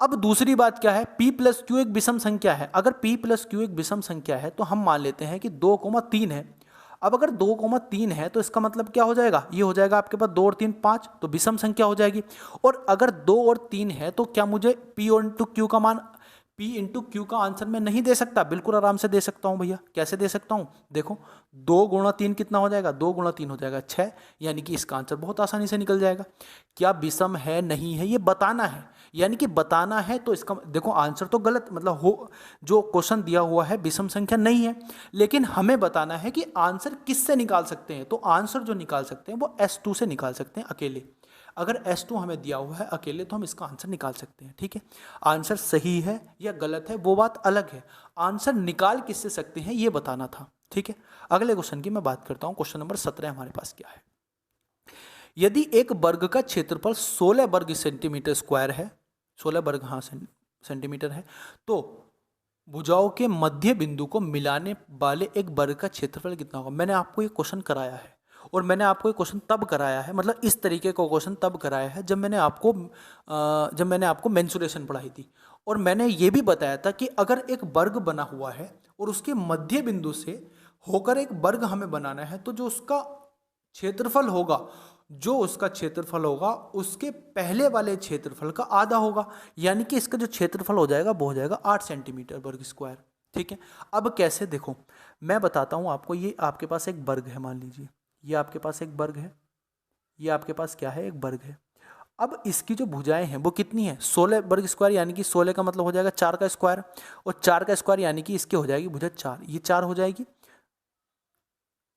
अब दूसरी बात क्या है, P प्लस क्यू एक विषम संख्या है। अगर P प्लस क्यू एक विषम संख्या है तो हम मान लेते हैं कि 2,3 है। अब अगर 2,3 है तो इसका मतलब क्या हो जाएगा, ये हो जाएगा आपके पास 2 और 3 5, तो विषम संख्या हो जाएगी। और अगर 2 और 3 है तो क्या मुझे P और इंटू क्यू का मान, P इंटू क्यू का आंसर मैं नहीं दे सकता, बिल्कुल आराम से दे सकता हूं भैया। कैसे दे सकता हूं, देखो 2 गुणा 3 कितना हो जाएगा, 2 गुणा 3 हो जाएगा 6, यानी कि इसका आंसर बहुत आसानी से निकल जाएगा। क्या विषम है नहीं है ये बताना है, यानी कि बताना है। तो इसका देखो आंसर तो गलत मतलब हो, जो क्वेश्चन दिया हुआ है विषम संख्या नहीं है, लेकिन हमें बताना है कि आंसर किससे निकाल सकते हैं। तो आंसर जो निकाल सकते हैं वो S2 से निकाल सकते हैं अकेले। अगर S2 हमें दिया हुआ है अकेले तो हम इसका आंसर निकाल सकते हैं। ठीक है, आंसर सही है या गलत है वो बात अलग है, आंसर निकाल किससे सकते हैं ये बताना था। ठीक है, अगले क्वेश्चन की मैं बात करता हूं। क्वेश्चन नंबर 17 हमारे पास क्या है, यदि एक वर्ग का क्षेत्रफल 16 वर्ग सेंटीमीटर स्क्वायर है, 16 वर्ग हाँ सेंटीमीटर है, तो भुजाओं के मध्य बिंदु को मिलाने वाले एक वर्ग का क्षेत्रफल कितना होगा। मैंने आपको ये क्वेश्चन कराया है, और मैंने आपको ये क्वेश्चन तब कराया है, मतलब इस तरीके का क्वेश्चन तब कराया है जब मैंने आपको मेंसुरेशन पढ़ाई थी। और मैंने ये भी बताया था कि अगर एक वर्ग बना हुआ है और उसके मध्य बिंदु से होकर एक वर्ग हमें बनाना है, तो जो उसका क्षेत्रफल होगा उसके पहले वाले क्षेत्रफल का आधा होगा, यानी कि इसका जो क्षेत्रफल हो जाएगा वो हो जाएगा 8 सेंटीमीटर वर्ग स्क्वायर। ठीक है, अब कैसे, देखो मैं बताता हूँ आपको। ये आपके पास एक वर्ग है, मान लीजिए ये आपके पास एक वर्ग है, ये आपके पास क्या है, एक वर्ग है। अब इसकी जो भुजाएं हैं वो कितनी है, 16 वर्ग स्क्वायर, यानी कि 16 का मतलब हो जाएगा 4 का स्क्वायर, और 4 का स्क्वायर यानी कि इसके हो जाएगी भुजा 4, ये 4 हो जाएगी,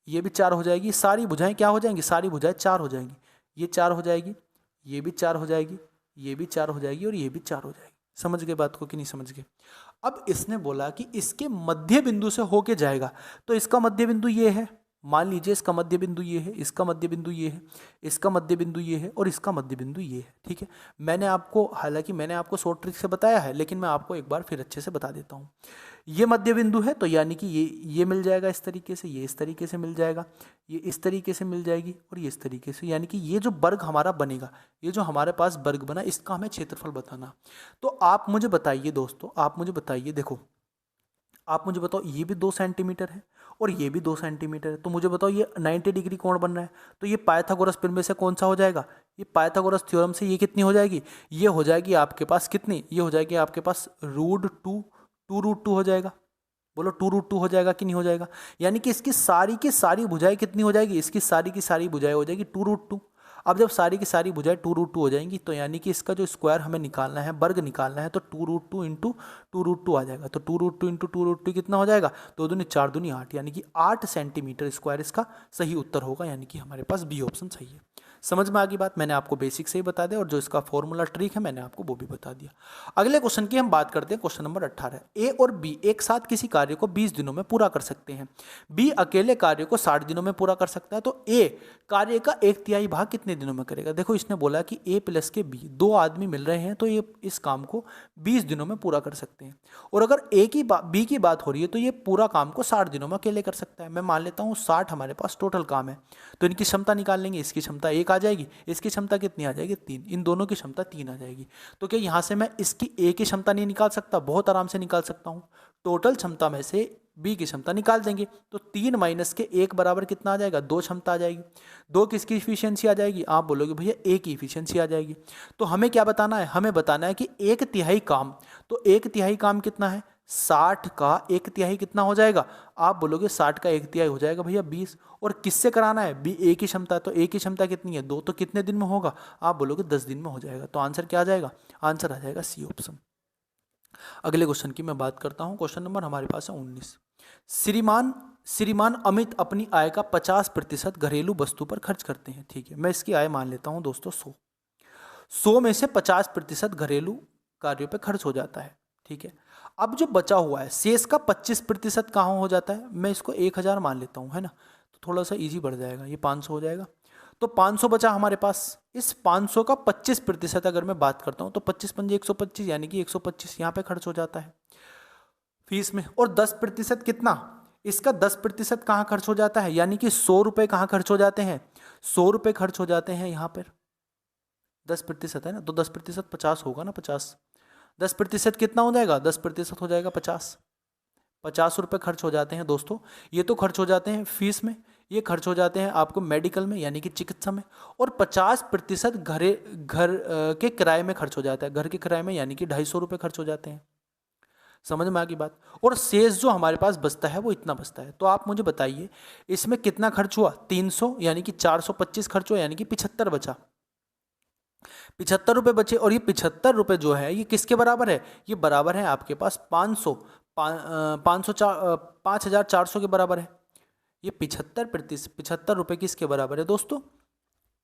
ये भी 4 हो जाएगी। सारी भुजाएं क्या हो जाएंगी, सारी भुजाएं 4 हो जाएंगी। ये 4 हो जाएगी, ये भी 4 हो जाएगी, ये भी 4 हो जाएगी, और ये भी 4 हो जाएगी। समझ गए बात को कि नहीं समझ गए। अब इसने बोला कि इसके मध्य बिंदु से होके जाएगा, तो इसका मध्य बिंदु ये है, मान लीजिए इसका मध्य बिंदु ये है, इसका मध्य बिंदु ये है, इसका मध्य बिंदु ये है, और इसका मध्य बिंदु ये है। ठीक है, हालांकि मैंने आपको शॉर्ट ट्रिक से बताया है, लेकिन मैं आपको एक बार फिर अच्छे से बता देता हूँ। ये मध्य बिंदु है, तो यानी कि ये मिल जाएगा इस तरीके से, ये इस तरीके से मिल जाएगा, ये इस तरीके से मिल जाएगी और ये इस तरीके से, यानी कि ये जो वर्ग हमारा बनेगा, ये जो हमारे पास वर्ग बना, इसका हमें क्षेत्रफल बताना। तो आप मुझे बताइए दोस्तों, आप मुझे बताइए, देखो आप मुझे बताओ, ये भी 2 सेंटीमीटर है और ये भी 2 सेंटीमीटर है, तो मुझे बताओ ये 90 डिग्री कोण बन रहा है, तो ये पाइथागोरस प्रमेय में से कौन सा हो जाएगा? ये पाइथागोरस थ्योरम से ये कितनी हो जाएगी? ये हो जाएगी आपके पास कितनी? ये हो जाएगी आपके पास √2 हो जाएगा। बोलो 2√2 हो जाएगा कि नहीं हो जाएगा? यानी कि इसकी सारी की सारी भुजाएं कितनी हो जाएगी? इसकी सारी की सारी भुजाएं हो जाएगी 2√2। अब जब सारी की सारी भुजाएं 2√2 हो जाएंगी, तो यानी कि इसका जो स्क्वायर हमें निकालना है, वर्ग निकालना है, तो 2√2 इंटू 2√2 आ जाएगा। तो 2√2 इंटू 2√2 कितना हो जाएगा? 2 दूनी 4 दूनी 8, यानी कि 8 सेंटीमीटर स्क्वायर इसका सही उत्तर होगा, यानी कि हमारे पास बी ऑप्शन सही है। समझ में आ गई बात? मैंने आपको बेसिक से ही बता दिया और जो इसका फॉर्मूला ट्रिक है मैंने आपको वो भी बता दिया। अगले क्वेश्चन की हम बात करते हैं, क्वेश्चन नंबर 18। ए और बी एक साथ किसी कार्य को 20 दिनों में पूरा कर सकते हैं। बी अकेले कार्य को 60 दिनों में पूरा कर सकता है, तो ए कार्य का 1/3 भाग कितने दिनों में करेगा? देखो इसने बोला कि ए प्लस के बी, 2 आदमी मिल रहे हैं, तो ये इस काम को 20 दिनों में पूरा कर सकते हैं। और अगर बी की बात हो रही है, तो ये पूरा काम को 60 दिनों में अकेले कर सकता है। मैं मान लेता हूँ 60 हमारे पास टोटल काम है, तो इनकी क्षमता निकाल लेंगे। इसकी क्षमता 1 आ जाएगी, इसकी क्षमता कितनी आ जाएगी? 3। इन दोनों की क्षमता 3 आ जाएगी। तो क्या यहाँ से मैं इसकी ए की क्षमता नहीं निकाल सकता? बहुत आराम से निकाल सकता हूँ। टोटल क्षमता में से बी की क्षमता निकाल देंगे, तो 3 माइनस के 1 बराबर कितना आ जाएगा? 2 क्षमता आ जाएगी। 2 किसकी इफिशियंसी आ जाएगी? आप बोलोगे भैया ए की इफिशियंसी आ जाएगी। तो हमें क्या बताना है? हमें बताना है कि 1/3 काम, तो 1/3 काम कितना है? 60 का 1/3 कितना हो जाएगा? आप बोलोगे 60 का 1/3 हो जाएगा भैया 20। और किससे कराना है? बी ए की क्षमता, तो ए की क्षमता कितनी है? 2। तो कितने दिन में होगा? आप बोलोगे 10 दिन में हो जाएगा। तो आंसर क्या आ जाएगा? आंसर आ जाएगा सी ऑप्शन। अगले क्वेश्चन की मैं बात करता हूं, क्वेश्चन नंबर हमारे पास है 19। श्रीमान अमित अपनी आय का 50% घरेलू वस्तु पर खर्च करते हैं। ठीक है, मैं इसकी आय मान लेता हूं दोस्तों 100 में से 50% घरेलू कार्यों पे खर्च हो जाता है। ठीक है, अब जो बचा हुआ है शेष का 25% कहाँ हो जाता है? मैं इसको 1000 मान लेता हूँ, है ना, तो थोड़ा सा इजी बढ़ जाएगा, ये 500 हो जाएगा। तो 500 बचा हमारे पास। इस 500 का 25% अगर मैं बात करता हूँ, तो 25 पंजे 125, यानी कि 125 यहाँ पे खर्च हो जाता है फीस में। और 10% कितना? इसका 10% कहाँ खर्च हो जाता है? यानी कि 100 रुपये कहाँ खर्च हो जाते हैं? 100 रुपये खर्च हो जाते हैं यहाँ पर। 10% है ना, तो 10% 50 होगा ना, 50। 10% कितना हो जाएगा? 10% हो जाएगा 50। 50 रुपये खर्च हो जाते हैं दोस्तों। ये तो खर्च हो जाते हैं फीस में, ये खर्च हो जाते हैं आपको मेडिकल में यानी कि चिकित्सा में, और 50% घर के किराए में खर्च हो जाता है। घर के किराए में यानी कि 250 रुपये खर्च हो जाते हैं। समझ में आ गई बात? और शेष जो हमारे पास बचता है वो इतना बचता है। तो आप मुझे बताइए इसमें कितना खर्च हुआ? 300, यानी कि 425 खर्च हुआ, यानी कि 75 बचा। 75 रुपये बचे, और ये 75 रुपये जो है ये किसके बराबर है? ये बराबर है आपके पास 5400 के बराबर है। ये 75 रुपये किसके बराबर है दोस्तों?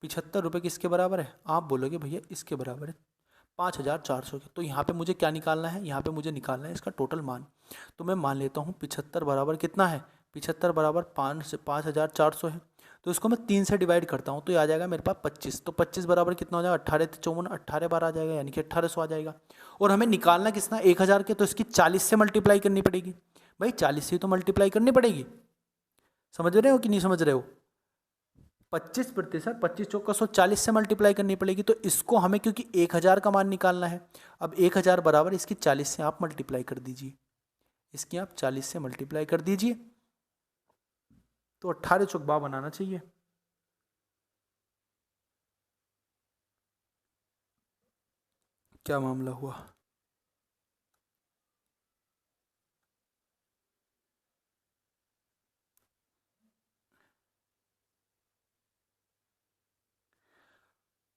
75 रुपये किसके बराबर है? आप बोलोगे भैया इसके बराबर है, 5400 के। तो यहाँ पे मुझे क्या निकालना है? यहाँ पे मुझे निकालना है इसका टोटल मान। तो मैं मान लेता हूँ 75 बराबर कितना है? 75 बराबर 5400 है। तो इसको मैं 3 से डिवाइड करता हूँ, तो ये आ जाएगा मेरे पास 25। तो 25 बराबर कितना हो जाएगा? 18 54, 18 बार आ जाएगा, यानी कि 1800 आ जाएगा। और हमें निकालना कितना? 1000 के, तो इसकी 40 से मल्टीप्लाई करनी पड़ेगी। भाई 40 से तो मल्टीप्लाई करनी पड़ेगी। समझ रहे हो कि नहीं समझ रहे हो? 25%, 25 चौका 140 से मल्टीप्लाई करनी पड़ेगी। तो इसको हमें, क्योंकि 1000 का मान निकालना है, अब 1000 बराबर इसकी 40 से आप मल्टीप्लाई कर दीजिए। इसकी आप 40 से मल्टीप्लाई कर दीजिए, तो 18 चौक 12 बनाना चाहिए। क्या मामला हुआ?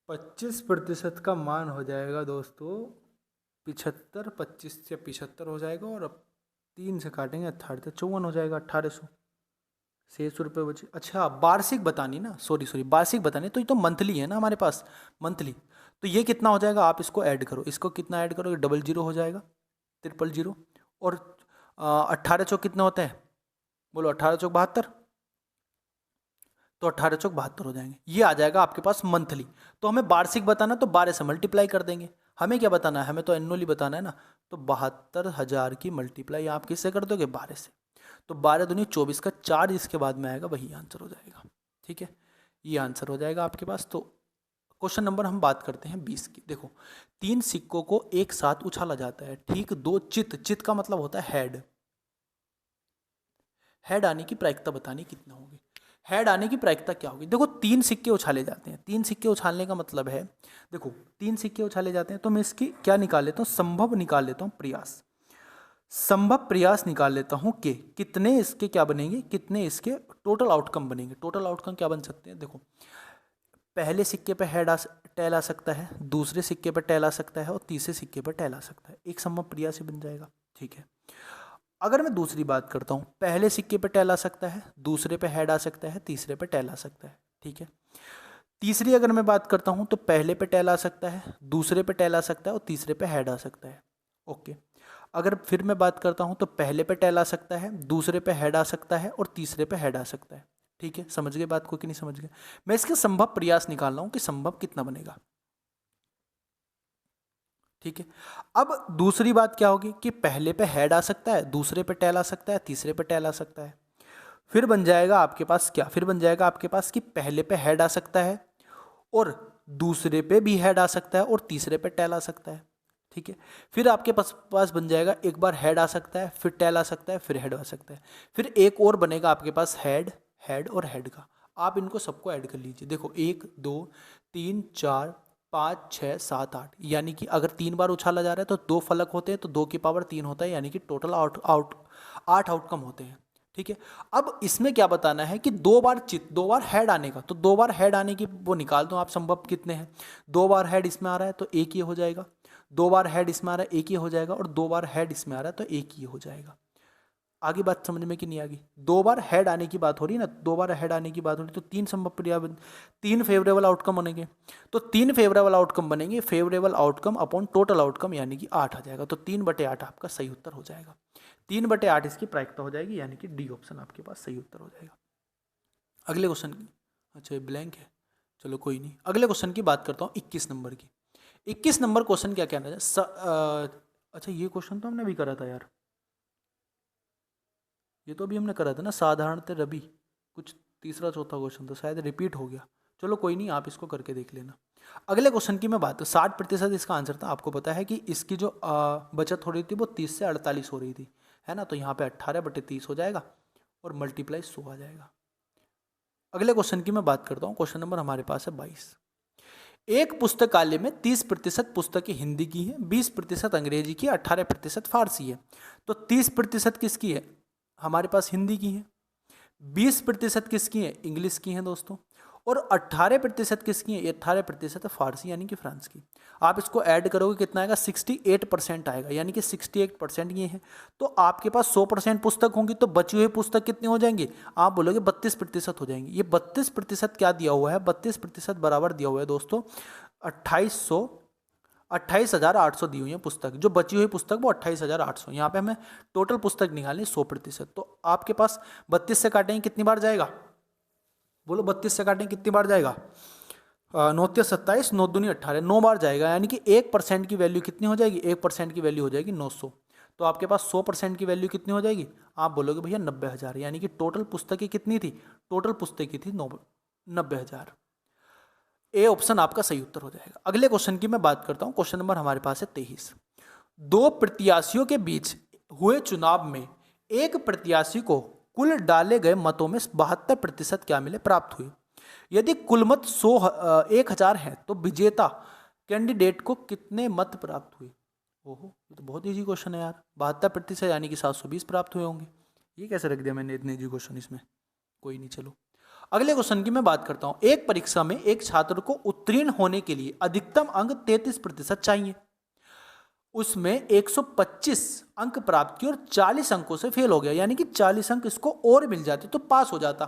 पच्चीस प्रतिशत का मान हो जाएगा दोस्तों 75, 25 से 75 हो जाएगा, और अब 3 से काटेंगे 18 तो 54 हो जाएगा। 1800 600 रुपये बचे। अच्छा वार्षिक बतानी ना, सॉरी वार्षिक बतानी, तो ये तो मंथली है ना हमारे पास, मंथली। तो ये कितना हो जाएगा? आप इसको ऐड करो, इसको कितना ऐड करो? 00 हो जाएगा, 000। और 18 चौक कितना होता है? बोलो 18 चौक 72, तो 18 चौक 72 हो जाएंगे। ये आ जाएगा आपके पास मंथली। तो हमें वार्षिक बताना, तो 12 से मल्टीप्लाई कर देंगे। हमें क्या बताना है? हमें तो एनुअली बताना है ना। तो 72,000 की मल्टीप्लाई आप किससे कर दोगे? 12 से। तो 12 दूनी 24 का 4 इसके बाद में आएगा, वही आंसर हो जाएगा। ठीक है, ये आंसर हो जाएगा आपके पास। तो क्वेश्चन नंबर हम बात करते हैं 20 की। देखो, 3 सिक्कों को एक साथ उछाला जाता है, ठीक। 2 चित, चित का मतलब होता है हेड। हेड आने की प्रायिकता बतानी कितना होगी? हेड आने की प्रायिकता क्या होगी? देखो, 3 सिक्के उछाले जाते हैं। 3 सिक्के उछालने का मतलब है, देखो 3 सिक्के उछाले जाते हैं तो मैं इसकी क्या निकाल लेता हूँ? संभव निकाल लेता हूँ, प्रयास। संभव प्रयास निकाल लेता हूँ कि कितने इसके क्या बनेंगे, कितने इसके टोटल आउटकम बनेंगे। टोटल आउटकम क्या बन सकते हैं? देखो, पहले सिक्के पे हेड टेल आ सकता है, दूसरे सिक्के पे टेल आ सकता है और तीसरे सिक्के पे टेल आ सकता है। एक संभव प्रयास ही बन जाएगा। ठीक है, अगर मैं दूसरी बात करता हूँ, पहले सिक्के पे टेल आ सकता है, दूसरे पे हेड आ सकता है, तीसरे पे टेल आ सकता है। ठीक है, तीसरी अगर मैं बात करता हूँ तो पहले पे टेल आ सकता है, दूसरे पे टेल आ सकता है और तीसरे पे हेड आ सकता है। ओके, अगर फिर मैं बात करता हूँ तो पहले पे टेल आ सकता है, दूसरे पे हेड आ सकता है और तीसरे पे हेड आ सकता है। ठीक है, समझ गए बात को कि नहीं समझ गए? मैं इसके संभव प्रयास निकाल रहा हूँ कि संभव कितना बनेगा। ठीक है, अब दूसरी बात क्या होगी कि पहले पे हेड आ सकता है, दूसरे पे टेल आ सकता है, तीसरे पे टेल आ सकता है। फिर बन जाएगा आपके पास क्या? फिर बन जाएगा आपके पास कि पहले पे हेड आ सकता है और दूसरे पे भी हेड आ सकता है और तीसरे पे टेल आ सकता है। ठीक है, फिर आपके पास बन जाएगा, एक बार हेड आ सकता है, फिर टेल आ सकता है, फिर हेड आ सकता है। फिर एक और बनेगा आपके पास हेड, हेड और हेड का। आप इनको सबको ऐड कर लीजिए। देखो, 1 2 3 4 5 6 7 8, यानी कि अगर 3 बार उछाला जा रहा है तो 2 फलक होते हैं, तो 2 की पावर 3 होता है, यानी कि टोटल 8 आउटकम होते हैं। ठीक है, अब इसमें क्या बताना है कि 2 बार दो बार हेड आने का, तो 2 बार हेड आने की वो निकाल दो आप, संभव कितने हैं। 2 बार हेड इसमें आ रहा है तो एक ये हो जाएगा, 2 बार हेड इसमें आ रहा है एक ये हो जाएगा, और 2 बार हेड इसमें आ रहा है तो एक ये हो जाएगा। आगे बात समझ में कि नहीं आगी? 2 बार हेड आने की बात हो रही है ना, 2 बार हेड आने की बात हो रही है, तो 3 संभव पर्यावरण, 3 फेवरेबल आउटकम बनेंगे। तो 3 फेवरेबल आउटकम बनेंगे, favourable outcome upon total outcome, यानी कि 8 आ जाएगा। तो 3/8 आपका सही उत्तर हो जाएगा। 3/8 इसकी प्रायिकता हो जाएगी, यानी कि डी ऑप्शन आपके पास सही उत्तर हो जाएगा। अगले क्वेश्चन की, अच्छा ये ब्लैंक है, चलो कोई नहीं। अगले क्वेश्चन की बात करता हूँ 21 नंबर की। 21 नंबर क्वेश्चन क्या कहना है? अच्छा, ये क्वेश्चन तो हमने भी करा था यार, ये तो अभी हमने करा था ना, साधारणतः रवि, कुछ तीसरा चौथा क्वेश्चन था, शायद रिपीट हो गया। चलो कोई नहीं, आप इसको करके देख लेना। अगले क्वेश्चन की मैं बात, 60% इसका आंसर था। आपको पता है कि इसकी जो बचत हो रही थी वो 30 से 48 हो रही थी, है ना। तो यहाँ पे 18/30 हो जाएगा और मल्टीप्लाई 100 आ जाएगा। अगले क्वेश्चन की मैं बात करता हूँ। क्वेश्चन नंबर हमारे पास है 22। एक पुस्तकालय में 30% पुस्तकें हिंदी की हैं, 20% अंग्रेजी की, 18% फारसी है। तो 30% किसकी है? हमारे पास हिंदी की है। 20% किसकी है? इंग्लिश की है दोस्तों। और 18% किसकी है? 18% फारसी, यानी कि फ्रांस की। आप इसको ऐड करोगे कितना आएगा? 68% आएगा, यानी कि 68% ये है। तो आपके पास 100% पुस्तक होंगी, तो बची हुई पुस्तक कितनी हो जाएंगी? आप बोलोगे 32% हो जाएंगी। ये 32% क्या दिया हुआ है? 32% बराबर दिया हुआ है दोस्तों 28,800 दी हुई है पुस्तक। जो बची हुई पुस्तक वो 28,800। यहाँ पे हमें टोटल पुस्तक निकालनी 100%। तो आपके पास 32 से काटेंगे कितनी बार जाएगा? बोलो, 32 से काटेंगे कितनी बार जाएगा? 9×27, 9×2=18, 9 बार जाएगा। यानी कि 1% की वैल्यू कितनी हो जाएगी? 1% की वैल्यू हो जाएगी 900। तो आपके पास 100% की वैल्यू कितनी हो जाएगी? आप बोलोगे भैया 90,000, यानी कि टोटल पुस्तकें कितनी थी? टोटल पुस्तकें थी 90,000। ए ऑप्शन आपका सही उत्तर हो जाएगा। अगले क्वेश्चन की मैं बात करता हूं। क्वेश्चन नंबर हमारे पास है 23। 2 प्रत्याशियों के बीच हुए चुनाव में एक प्रत्याशी को कुल डाले गए मतों में 72% क्या मिले? प्राप्त हुए। यदि कुल मत 1,000 हैं तो विजेता कैंडिडेट को कितने मत प्राप्त हुए? ओहो, ये तो बहुत इजी क्वेश्चन है यार। 72% यानी कि 720 प्राप्त हुए होंगे। ये कैसे रख दिया मैंने इतने इजी क्वेश्चन इसमें? कोई नहीं, चलो अगले क्वेश्चन की मैं बात करता हूं। एक परीक्षा में एक छात्र को उत्तीर्ण होने के लिए अधिकतम अंक 33% चाहिए। उसमें 125 अंक प्राप्त किए और 40 अंकों से फेल हो गया, यानी कि 40 अंक इसको और मिल जाते तो पास हो जाता।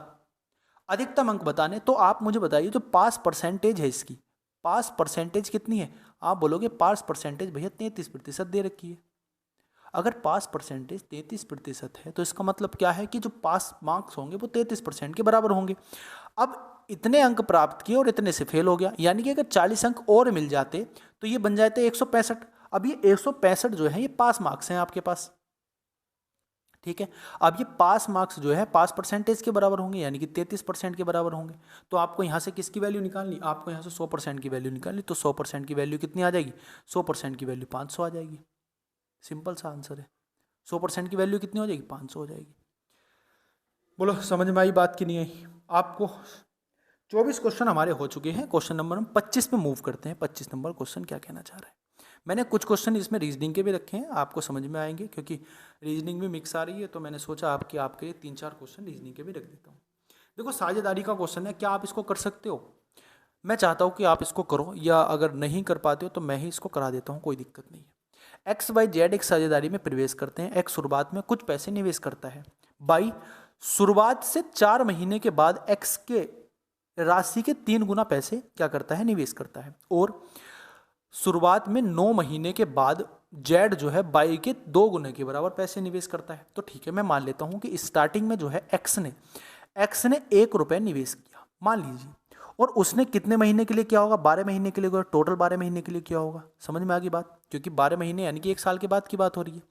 अधिकतम अंक बताने, तो आप मुझे बताइए जो पास परसेंटेज है इसकी, पास परसेंटेज कितनी है? आप बोलोगे पास परसेंटेज भैया 33% दे रखी है। अगर पास परसेंटेज 33% है तो इसका मतलब क्या है कि जो पास मार्क्स होंगे वो 33% के बराबर होंगे। अब इतने अंक प्राप्त किए और इतने से फेल हो गया, यानी कि अगर 40 अंक और मिल जाते तो ये बन जाते 165। अब ये 165 जो है ये पास मार्क्स हैं आपके पास, ठीक है। अब ये पास मार्क्स जो है पास परसेंटेज के बराबर होंगे, यानी कि 33% के बराबर होंगे। तो आपको यहाँ से किसकी वैल्यू निकालनी, आपको यहाँ से 100% की वैल्यू निकालनी। तो 100% की वैल्यू कितनी आ जाएगी, 100% की वैल्यू 500 आ जाएगी। सिंपल सा आंसर है। 100% की वैल्यू कितनी हो जाएगी, 500 हो जाएगी। बोलो समझ में आई बात कि नहीं आई आपको। 24 क्वेश्चन हमारे हो चुके हैं। क्वेश्चन नंबर हम 25 पे मूव करते हैं। 25 नंबर क्वेश्चन क्या कहना चाह रहा है। मैंने कुछ क्वेश्चन इसमें रीजनिंग के भी रखे हैं, आपको समझ में आएंगे, क्योंकि रीजनिंग भी मिक्स आ रही है, तो मैंने सोचा आपके लिए 3-4 क्वेश्चन रीजनिंग के भी रख देता हूँ। देखो साझेदारी का क्वेश्चन है, क्या आप इसको कर सकते हो? मैं चाहता हूँ कि आप इसको करो, या अगर नहीं कर पाते हो तो मैं ही इसको करा देता हूँ, कोई दिक्कत नहीं है। XYZ एक साझेदारी में प्रवेश करते हैं। X शुरुआत में कुछ पैसे निवेश करता है। Y शुरुआत से 4 महीने के बाद X के राशि के 3 गुना पैसे क्या करता है, निवेश करता है। और शुरुआत में 9 महीने के बाद Z जो है Y के 2 गुने के बराबर पैसे निवेश करता है। तो ठीक है, मैं मान लेता हूं कि स्टार्टिंग में जो है X ने 1 रुपये निवेश किया, मान लीजिए, और उसने कितने महीने के लिए किया होगा, 12 महीने के लिए, टोटल 12 महीने के लिए किया होगा। समझ में आ गई बात, क्योंकि 12 महीने यानी कि 1 साल के बाद की बात हो रही है।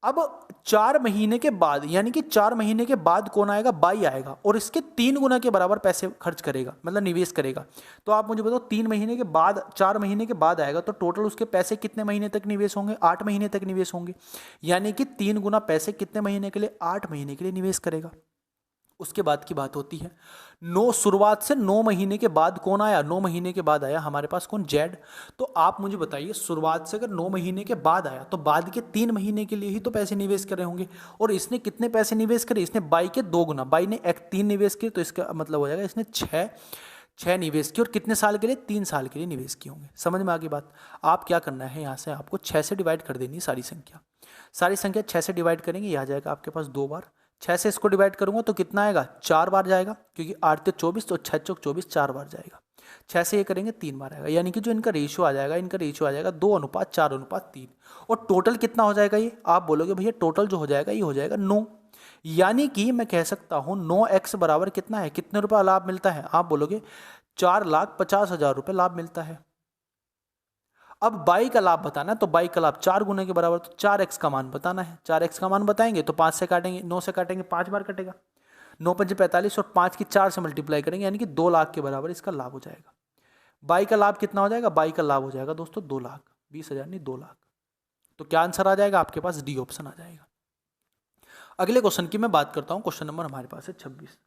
अब 4 महीने के बाद, यानी कि 4 महीने के बाद कौन आएगा, बाई आएगा, और इसके 3 गुना के बराबर पैसे खर्च करेगा, मतलब निवेश करेगा। तो आप मुझे बताओ 3 महीने के बाद, 4 महीने के बाद आएगा, तो टोटल उसके पैसे कितने महीने तक निवेश होंगे, 8 महीने तक निवेश होंगे। यानी कि 3 गुना पैसे कितने महीने के लिए, 8 महीने के लिए निवेश करेगा। उसके बाद की बात होती है शुरुआत से 9 महीने के बाद कौन आया, 9 महीने के बाद आया हमारे पास कौन, जेड। तो आप मुझे बताइए, शुरुआत से अगर 9 महीने के बाद आया तो बाद के 3 महीने के लिए ही तो पैसे निवेश करे होंगे। और इसने कितने पैसे निवेश करे, इसने बाई के 2 गुना, बाई ने 3 निवेश किए, तो इसका मतलब हो जाएगा इसने 6 निवेश किए, और कितने साल के लिए, 3 साल के लिए निवेश किए होंगे। समझ में आ गई बात। आप क्या करना है, यहाँ से आपको 6 से डिवाइड कर देनी सारी संख्या। 6 से डिवाइड करेंगे, यह आ जाएगा आपके पास 2 बार। 6 से इसको डिवाइड करूंगा तो कितना आएगा, 4 बार जाएगा, क्योंकि 8 ते 24, तो 6 चौक 24, 4 बार जाएगा। 6 से ये करेंगे 3 बार आएगा, यानी कि जो इनका रेशियो आ जाएगा, इनका रेशियो आ जाएगा 2:4:3। और टोटल कितना हो जाएगा ये, आप बोलोगे भैया टोटल जो हो जाएगा ये हो जाएगा 9। यानी कि मैं कह सकता हूँ 9x बराबर कितना है, कितने रुपये लाभ मिलता है, आप बोलोगे 4,50,000 रुपये लाभ मिलता है। अब बाई का लाभ बताना है, तो बाई का लाभ 4 गुने के बराबर, तो 4x का मान बताना है। 4x का मान बताएंगे तो 5 से काटेंगे, 9 से काटेंगे, 5 बार कटेगा, 9×5 = 45, और 5 की 4 से मल्टीप्लाई करेंगे, यानी कि 2 लाख के बराबर इसका लाभ हो जाएगा। बाई का लाभ कितना हो जाएगा, बाई का लाभ हो जाएगा दोस्तों 2,20,000 नहीं 2 लाख। तो क्या आंसर आ जाएगा आपके पास, डी ऑप्शन आ जाएगा। अगले क्वेश्चन की मैं बात करता हूँ। क्वेश्चन नंबर हमारे पास है 26।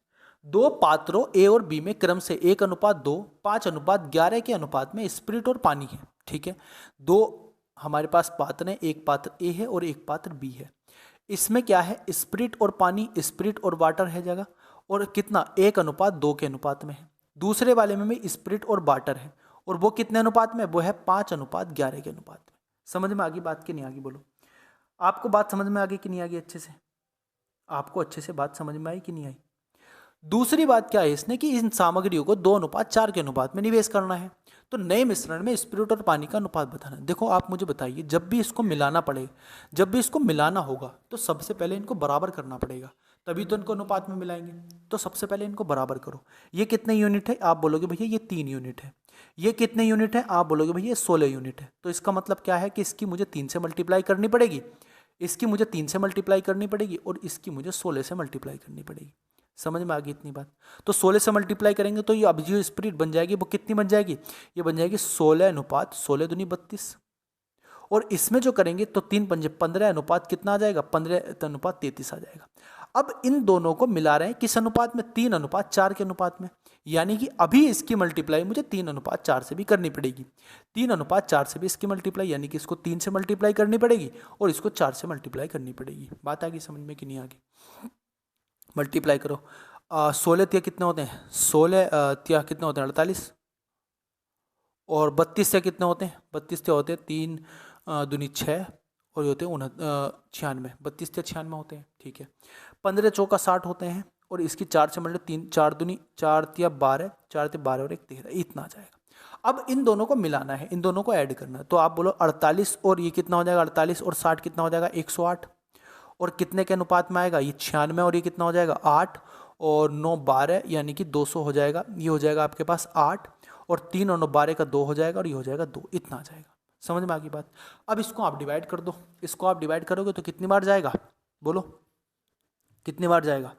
2 पात्रों ए और बी में क्रम से 1:2, 5:11 के अनुपात में स्पिरिट और पानी है। ठीक है, 2 हमारे पास पात्र हैं, एक पात्र ए है और एक पात्र बी है। इसमें क्या है, स्पिरिट और पानी, स्पिरिट और वाटर है जगह, और कितना, 1:2 के अनुपात में है। दूसरे वाले में भी स्पिरिट और वाटर है, और वो कितने अनुपात में, वो है 5:11 के अनुपात में। समझ में आ गई बात कि नहीं आ गई, बोलो आपको बात समझ में आ गई कि नहीं आ गई, अच्छे से आपको अच्छे से बात समझ में आई कि नहीं आई। दूसरी बात क्या है इसने, कि इन सामग्रियों को 2:4 के अनुपात में निवेश करना है। तो नए मिश्रण में स्पिरिट और पानी का अनुपात बताना है। देखो आप मुझे बताइए, जब भी इसको मिलाना पड़े, जब भी इसको मिलाना होगा तो सबसे पहले इनको बराबर करना पड़ेगा, तभी तो इनको अनुपात में मिलाएंगे। तो सबसे पहले इनको बराबर करो। ये कितने यूनिट है, आप बोलोगे भैया ये 3 यूनिट है। ये कितने यूनिट है, आप बोलोगे भैया 16 यूनिट है। तो इसका मतलब क्या है कि इसकी मुझे 3 से मल्टीप्लाई करनी पड़ेगी, इसकी मुझे 3 से मल्टीप्लाई करनी पड़ेगी, और इसकी मुझे 16 से मल्टीप्लाई करनी पड़ेगी। समझ में आ गई इतनी बात। तो 16 से मल्टीप्लाई करेंगे तो ये अब जो स्पिरिट बन जाएगी वो कितनी बन जाएगी, ये बन जाएगी 16:16 दूनी 32। और इसमें जो करेंगे तो 3×5 = 15 अनुपात कितना आ जाएगा, 15:33 आ जाएगा। अब इन दोनों को मिला रहे हैं किस अनुपात में, 3:4 के अनुपात में। यानी कि अभी इसकी मल्टीप्लाई मुझे 3:4 से भी करनी पड़ेगी। 3:4 से भी इसकी मल्टीप्लाई, यानी कि इसको 3 से मल्टीप्लाई करनी पड़ेगी और इसको 4 से मल्टीप्लाई करनी पड़ेगी। बात आ गई समझ में कि नहीं आ गई। मल्टीप्लाई करो, 16 तिया कितने होते हैं, 16 तिया कितने होते हैं 48, और 32 तिया कितने होते हैं, 32 तिया होते हैं 3 दूनी 6, और ये होते हैं 96, 32 तिया 96 होते हैं। ठीक है, 15 चौका 60 होते हैं, और इसकी 4 से मल्टीप्लाई 3 4 दूनी 4 तिया 12, 4 तिया 12 और 1 13, इतना आ जाएगा। अब इन दोनों को मिलाना है, इन दोनों को ऐड करना है। तो आप बोलो 48 और ये कितना हो जाएगा, 48 और 60 कितना हो जाएगा, 108, और कितने के अनुपात में आएगा, ये 96, और ये कितना हो जाएगा 8, और 9 12, यानी कि 200 हो जाएगा। ये हो जाएगा आपके पास 8, और 3 और 9 12 का 2 हो जाएगा, और ये हो जाएगा 2, इतना आ जाएगा। समझ में आ गई बात। अब इसको आप डिवाइड कर दो, इसको आप डिवाइड करोगे तो कितनी बार जाएगा, बोलो कितनी बार जाएगा।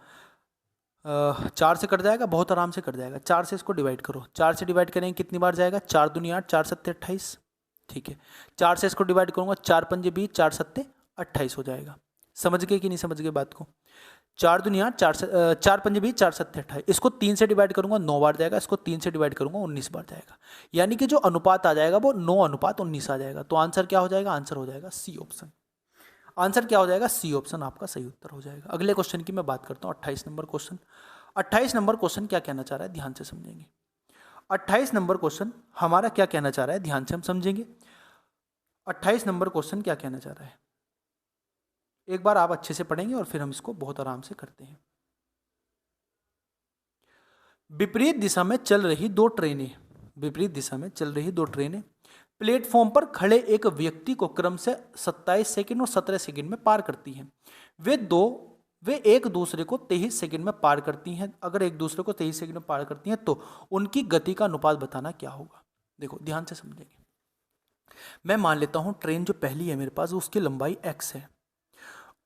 4 से कट जाएगा, बहुत आराम से कट जाएगा। 4 से इसको डिवाइड करो, 4 से डिवाइड करेंगे कितनी बार जाएगा, 4 दूनी 8, 4 सत्ते 28। ठीक है, 4 से इसको डिवाइड करूंगा, 4 पंजे 20, 4 सत्ते 28 हो जाएगा। समझ गए कि नहीं समझ गए बात को। 4 दूनी 8, 4 पंजे 20, 4 सत्ते 28। इसको 3 से डिवाइड करूंगा 9 बार जाएगा, इसको 3 से डिवाइड करूंगा 19 बार जाएगा। यानी कि जो अनुपात आ जाएगा वो 9:19 आ जाएगा। तो आंसर क्या हो जाएगा, आंसर हो जाएगा सी ऑप्शन। आंसर क्या हो जाएगा, सी ऑप्शन आपका सही उत्तर हो जाएगा। अगले क्वेश्चन की मैं बात करता हूँ, 28 नंबर क्वेश्चन। 28 नंबर क्वेश्चन क्या कहना चाह रहा है, ध्यान से समझेंगे। 28 नंबर क्वेश्चन हमारा क्या कहना चाह रहा है, ध्यान से हम समझेंगे। 28 नंबर क्वेश्चन क्या कहना चाह रहा है, एक बार आप अच्छे से पढ़ेंगे और फिर हम इसको बहुत आराम से करते हैं। विपरीत दिशा में चल रही दो ट्रेनें, विपरीत दिशा में चल रही दो ट्रेनें प्लेटफॉर्म पर खड़े एक व्यक्ति को क्रम से 27 सेकंड और 17 सेकंड में पार करती हैं। वे एक दूसरे को 23 सेकंड में पार करती हैं। अगर एक दूसरे को 23 सेकंड में पार करती हैं तो उनकी गति का अनुपात बताना क्या होगा। देखो ध्यान से समझेंगे। मैं मान लेता हूं ट्रेन जो पहली है मेरे पास उसकी लंबाई x है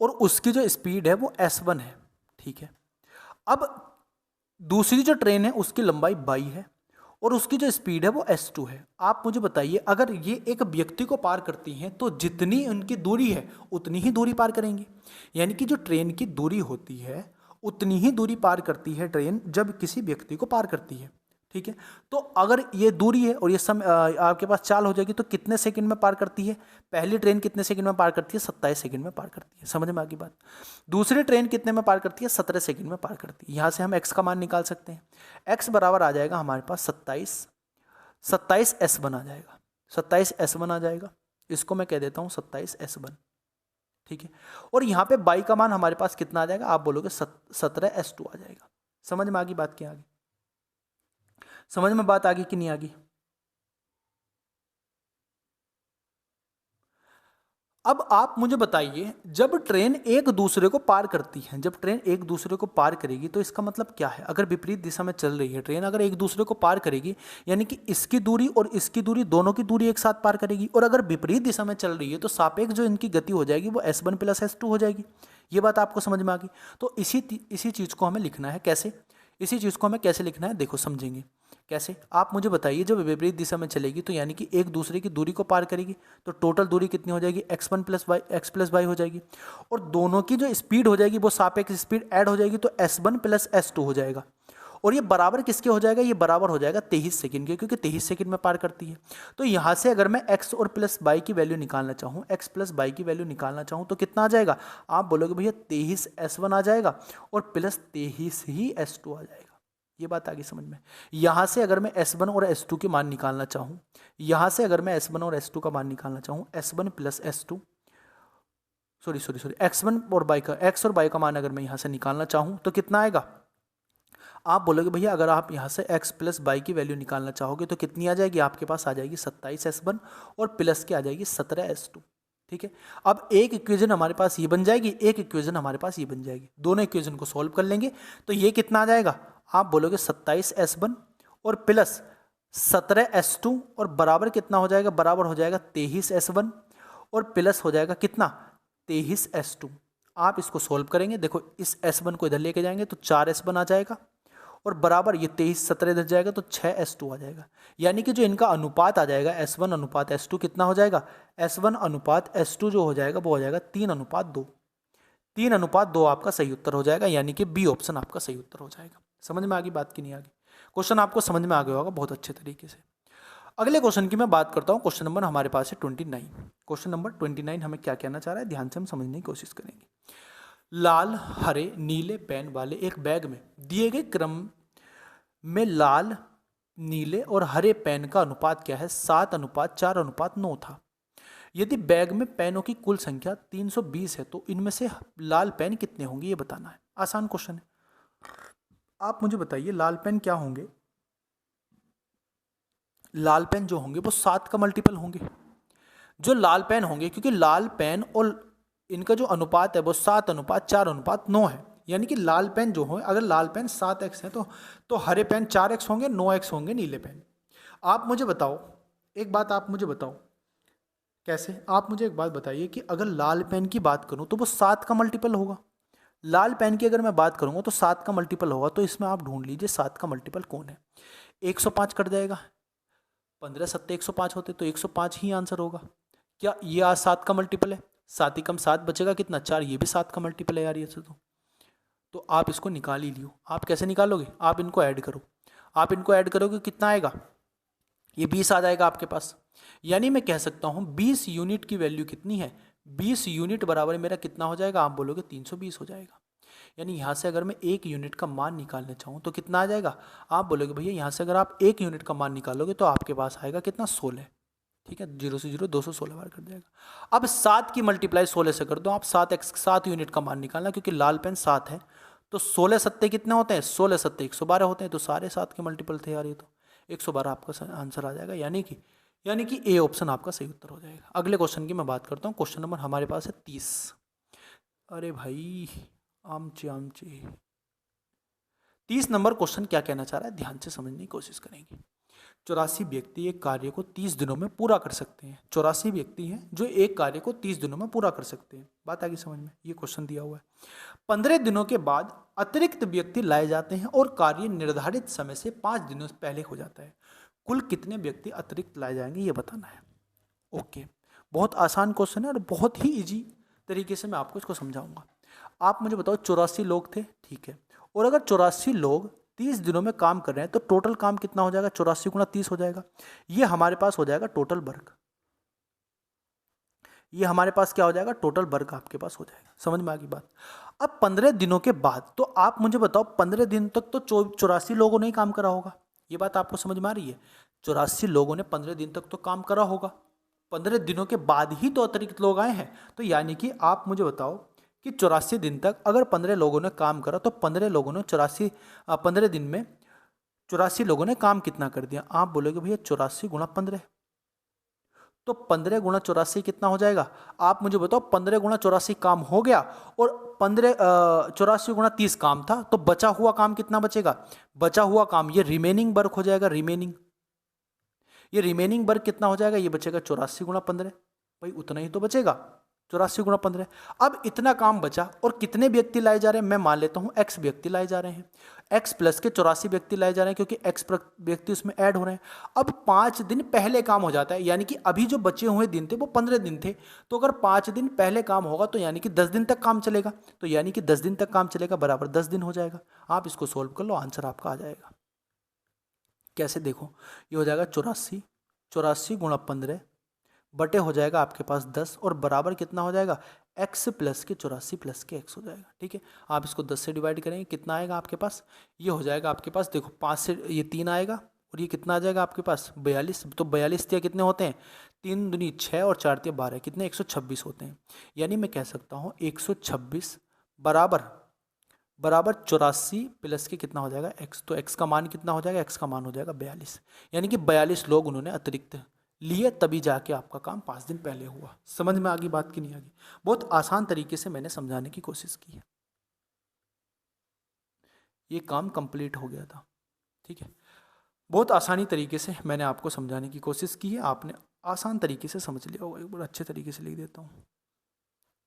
और उसकी जो स्पीड है वो s1 है। ठीक है, अब दूसरी जो ट्रेन है उसकी लंबाई y है और उसकी जो स्पीड है वो s2 है। आप मुझे बताइए, अगर ये एक व्यक्ति को पार करती हैं तो जितनी उनकी दूरी है उतनी ही दूरी पार करेंगी। यानी कि जो ट्रेन की दूरी होती है उतनी ही दूरी पार करती है ट्रेन जब किसी व्यक्ति को पार करती है। ठीक है, तो अगर ये दूरी है और ये समय आपके पास चाल हो जाएगी तो कितने सेकंड में पार करती है, पहली ट्रेन कितने सेकंड में पार करती है, 27 सेकंड में पार करती है। समझ में आ गई बात। दूसरी ट्रेन कितने में पार करती है, 17 सेकंड में पार करती है। यहाँ से हम x का मान निकाल सकते हैं। x बराबर आ जाएगा हमारे पास 27 s1 आ जाएगा, 27 s1 आ जाएगा। इसको मैं कह देता हूँ 27 s1। ठीक है, और यहाँ पे y का मान हमारे पास कितना आ जाएगा, आप बोलोगे 17 s2 आ जाएगा। समझ में आ गई बात क्या आ गई, समझ में बात आ गई कि नहीं आ गई। अब आप मुझे बताइए, जब ट्रेन एक दूसरे को पार करती है, जब ट्रेन एक दूसरे को पार करेगी तो इसका मतलब क्या है। अगर विपरीत दिशा में चल रही है ट्रेन, अगर एक दूसरे को पार करेगी यानी कि इसकी दूरी और इसकी दूरी, दोनों की दूरी एक साथ पार करेगी। और अगर विपरीत दिशा में चल रही है तो सापेक्ष जो इनकी गति हो जाएगी वो s1 + s2 हो जाएगी। ये बात आपको समझ में आ गई। तो इसी चीज़ को हमें लिखना है। कैसे, इसी चीज़ को हमें कैसे लिखना है, देखो समझेंगे कैसे। आप मुझे बताइए, जब विपरीत दिशा में चलेगी तो यानी कि एक दूसरे की दूरी को पार करेगी तो टोटल दूरी कितनी हो जाएगी, x1 + y हो जाएगी। और दोनों की जो स्पीड हो जाएगी वो सापेक्ष स्पीड ऐड हो जाएगी तो s1 + s2 हो जाएगा। और ये बराबर किसके हो जाएगा, ये बराबर हो जाएगा 23 सेकंड के, क्योंकि 23 सेकंड में पार करती है। तो यहाँ से अगर मैं x और प्लस y की वैल्यू निकालना चाहूँ, x + y की वैल्यू निकालना चाहूँ तो कितना आ जाएगा, आप बोलोगे भैया 23 s1 आ जाएगा और प्लस 23 ही s2 आ जाएगा। ये बात आ गई समझ में। यहाँ से अगर मैं s1 और s2 के मान निकालना चाहूँ, यहाँ से अगर मैं s1 और s2 का मान निकालना चाहूँ, s1 + s2 x1 और y का, x और y का मान अगर मैं यहाँ से निकालना चाहूँ तो कितना आएगा, आप बोलोगे भैया अगर आप यहाँ से x + y की वैल्यू निकालना चाहोगे तो कितनी आ जाएगी, आपके पास आ जाएगी 27 s1 और प्लस के आ जाएगी 17 s2। ठीक है, अब एक इक्वेशन हमारे पास ये बन जाएगी, एक इक्वेशन हमारे पास ये बन जाएगी। दोनों इक्वेशन को सॉल्व कर लेंगे तो ये कितना आ जाएगा, आप बोलोगे 27 s1 और प्लस 17 s2 और बराबर कितना हो जाएगा, बराबर हो जाएगा 23 s1 और प्लस हो जाएगा कितना, 23 s2। आप इसको सॉल्व करेंगे, देखो इस s1 को इधर लेके जाएंगे तो 4 s1 आ जाएगा और बराबर ये 23 17 इधर जाएगा तो 6 s2 आ जाएगा। यानी कि जो इनका अनुपात आ जाएगा s1 अनुपात s2 कितना हो जाएगा, s1 अनुपात s2 जो हो जाएगा वो हो जाएगा 3:2। 3:2 आपका सही उत्तर हो जाएगा, यानी कि बी ऑप्शन आपका सही उत्तर हो जाएगा। समझ में आ गई बात की नहीं आ गई, क्वेश्चन आपको समझ में आ गया होगा बहुत अच्छे तरीके से। अगले क्वेश्चन की मैं बात करता हूँ। क्वेश्चन नंबर हमारे पास है 29। क्वेश्चन नंबर 29 हमें क्या कहना चाह रहा है, ध्यान से हम समझने की कोशिश करेंगे। लाल हरे नीले पेन वाले एक बैग में दिए गए क्रम में लाल नीले और हरे पेन का अनुपात क्या है, 7:4:9 था। यदि बैग में पेनों की कुल संख्या 320 है तो इनमें से लाल पेन कितने होंगे, ये बताना है। आसान क्वेश्चन है। आप मुझे बताइए लाल पेन क्या होंगे, लाल पेन जो होंगे वो 7 का मल्टीपल होंगे। जो लाल पेन होंगे, क्योंकि लाल पेन और इनका जो अनुपात है वो 7:4:9 है। यानी कि लाल पेन जो हो, अगर लाल पेन 7x है तो हरे पेन 4x होंगे, 9x होंगे नीले पेन। आप मुझे बताओ एक बात, आप मुझे बताओ कैसे? आप मुझे एक बात बताइए कि अगर लाल पेन की बात करूं तो वो 7 का मल्टीपल होगा। लाल पेन की अगर मैं बात करूंगा तो 7 का मल्टीपल होगा, तो इसमें आप ढूंढ लीजिए 7 का मल्टीपल कौन है। 105 कट जाएगा, 15 सत्ते 105 होते तो 105 ही आंसर होगा। क्या ये आज 7 का मल्टीपल है? 7 ही कम 7 बचेगा कितना? 4। ये भी 7 का मल्टीपल है यार ये तो आप इसको निकाल ही लियो। आप कैसे निकालोगे? आप इनको ऐड करो। आप इनको ऐड करोगे कितना आएगा? ये 20 आ जाएगा आपके पास। यानी मैं कह सकता हूँ 20 यूनिट की वैल्यू कितनी है? 20 यूनिट बराबर मेरा कितना हो जाएगा? आप बोलोगे 320 हो जाएगा। यानी यहाँ से अगर मैं 1 यूनिट का मान निकालना चाहूँ तो कितना आ जाएगा? आप बोलोगे भैया यहाँ से अगर आप 1 यूनिट का मान निकालोगे तो आपके पास आएगा कितना? 16। ठीक है, 0 से 0 216 बार कर जाएगा। अब 7 की मल्टीप्लाई 16 से कर दो आप। 7 यूनिट का मान निकालना, क्योंकि लाल पेन 7 है तो 16 सत्ते कितने होते हैं? 16 सत्ते 112 होते हैं, तो सारे 7 के मल्टीपल थे यार ये तो 112 आपका आंसर आ जाएगा। यानी कि ए ऑप्शन आपका सही उत्तर हो जाएगा। अगले क्वेश्चन की मैं बात करता हूँ। क्वेश्चन नंबर हमारे पास है 30। अरे भाई आमचे आमचे 30 नंबर क्वेश्चन क्या कहना चाह रहा है, ध्यान से समझने की कोशिश करेंगे। 84 व्यक्ति एक कार्य को 30 दिनों में पूरा कर सकते हैं। 84 व्यक्ति हैं जो एक कार्य को 30 दिनों में पूरा कर सकते हैं। बात आगे समझ में? ये क्वेश्चन दिया हुआ है। 15 दिनों के बाद अतिरिक्त व्यक्ति लाए जाते हैं और कार्य निर्धारित समय से 5 दिनों से पहले हो जाता है। कुल कितने व्यक्ति अतिरिक्त लाए जाएंगे ये बताना है। ओके, बहुत आसान क्वेश्चन है और बहुत ही इजी तरीके से मैं आपको इसको समझाऊंगा। आप मुझे बताओ 84 लोग थे, ठीक है, और अगर 84 लोग 30 दिनों में काम कर रहे हैं तो टोटल काम कितना हो जाएगा? 84 गुणा 30 हो जाएगा। ये हमारे पास हो जाएगा टोटल वर्क। ये हमारे पास क्या हो जाएगा? टोटल वर्क आपके पास हो जाएगा। समझ में आ गई बात? अब 15 दिनों के बाद तो आप मुझे बताओ 15 दिन तक तो 84 लोगों ने ही काम करा होगा। ये बात आपको समझ में आ रही है? 84 लोगों ने 15 दिन तक तो काम करा होगा। 15 दिनों के बाद ही तो अतिरिक्त लोग आए हैं। तो यानी कि आप मुझे बताओ कि 84 दिन तक अगर 15 लोगों ने काम करा तो 15 लोगों ने 15 दिन में 84 लोगों ने काम कितना कर दिया? आप बोलोगे भैया 84 गुणा 15, तो 15 गुणा 84 कितना हो जाएगा? आप मुझे बताओ 15 गुणा 84 काम हो गया और 84 गुणा 30 काम था, तो बचा हुआ काम कितना बचेगा? बचा हुआ काम ये रिमेनिंग वर्क हो जाएगा। ये रिमेनिंग वर्क कितना हो जाएगा? ये बचेगा 84 गुणा 15। भाई उतना ही तो बचेगा, 84 गुणा 15। अब इतना काम बचा और कितने व्यक्ति लाए जा रहे हैं? मैं मान लेता हूं x व्यक्ति लाए जा रहे हैं। x प्लस के 84 व्यक्ति लाए जा रहे हैं क्योंकि x व्यक्ति उसमें ऐड हो रहे हैं। अब 5 दिन पहले काम हो जाता है, यानी कि अभी जो बचे हुए दिन थे वो 15 दिन थे, तो अगर 5 दिन पहले काम होगा तो यानी कि 10 दिन तक काम चलेगा, तो यानी कि 10 दिन तक काम चलेगा बराबर 10 दिन हो जाएगा। आप इसको सोल्व कर लो, आंसर आपका आ जाएगा। कैसे? देखो, ये हो जाएगा 84 गुणा 15 बटे हो जाएगा आपके पास 10 और बराबर कितना हो जाएगा? x प्लस के 84 प्लस के x हो जाएगा। ठीक है, आप इसको 10 से डिवाइड करेंगे, कितना आएगा आपके पास? ये हो जाएगा आपके पास, देखो 5 से ये 3 आएगा और ये कितना आ जाएगा आपके पास? 42। तो 42 तिया कितने होते हैं? 3 दूनी 6 और 4 तिया 12, कितने? 126 होते हैं। यानी मैं कह सकता हूँ 126 बराबर 84 प्लस के कितना हो जाएगा? x। तो x का मान कितना हो जाएगा? x का मान हो जाएगा 42। यानी कि 42 लोग उन्होंने अतिरिक्त लिए, तभी जाके आपका काम 5 दिन पहले हुआ। समझ में आ गई बात की नहीं आ गई? बहुत आसान तरीके से मैंने समझाने की कोशिश की है। ये काम कंप्लीट हो गया था। ठीक है, बहुत आसानी तरीके से मैंने आपको समझाने की कोशिश की है, आपने आसान तरीके से समझ लिया होगा। एक बार अच्छे तरीके से लिख देता हूँ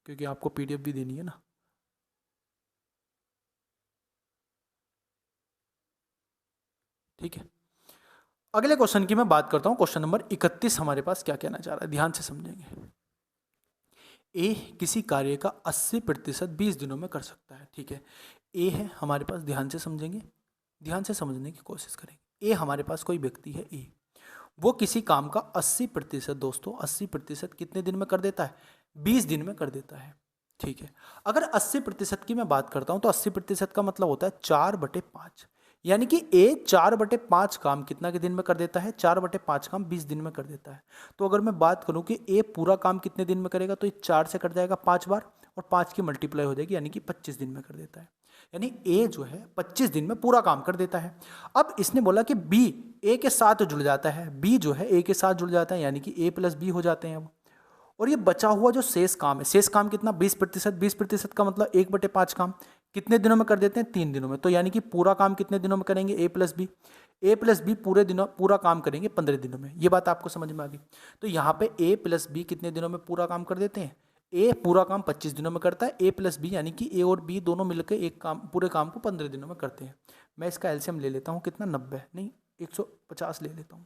क्योंकि आपको PDF भी देनी है ना। ठीक है, अगले क्वेश्चन की मैं बात करता हूं। क्वेश्चन नंबर 31 हमारे पास क्या कहना चाह रहा है, ध्यान से समझेंगे। ए किसी कार्य का 80% 20 दिनों में कर सकता है। ठीक है, ए है हमारे पास, ध्यान से समझेंगे, ध्यान से समझने की कोशिश करेंगे। ए हमारे पास कोई व्यक्ति है ए, वो किसी काम का 80% दोस्तों 80% कितने दिन में कर देता है? 20 दिन में कर देता है। ठीक है, अगर 80% की मैं बात करता हूं तो 80% का मतलब होता है 4/5, यानी कि ए 4/5 काम कितना के दिन में कर देता है? 4/5 काम 20 दिन में कर देता है। तो अगर मैं बात करूं कि ए पूरा काम कितने दिन में करेगा तो ये 4 से कट जाएगा 5 बार और 5 की मल्टीप्लाई हो जाएगी, यानी कि 25 दिन में कर देता है। यानी ए जो है 25 दिन में पूरा काम कर देता है। अब इसने बोला कि बी ए के साथ जुड़ जाता है, बी जो है ए के साथ जुड़ जाता है, यानी कि ए प्लस बी हो जाते हैं अब। और ये बचा हुआ जो शेष काम है, शेष काम कितना? 20%। 20% का मतलब 1/5 काम कितने दिनों में कर देते हैं? 3 दिनों में। तो यानी कि पूरा काम कितने दिनों में करेंगे? ए प्लस बी पूरा काम करेंगे 15 दिनों में। ये बात आपको समझ में आ गई। तो यहाँ पे ए प्लस बी कितने दिनों में पूरा काम कर देते हैं? ए पूरा काम 25 दिनों में करता है, ए प्लस बी यानी कि ए और बी दोनों मिलकर एक काम पूरे काम को 15 दिनों में करते हैं। मैं इसका एलसीएम ले लेता हूँ, कितना? 90 नहीं 150 ले लेता हूँ।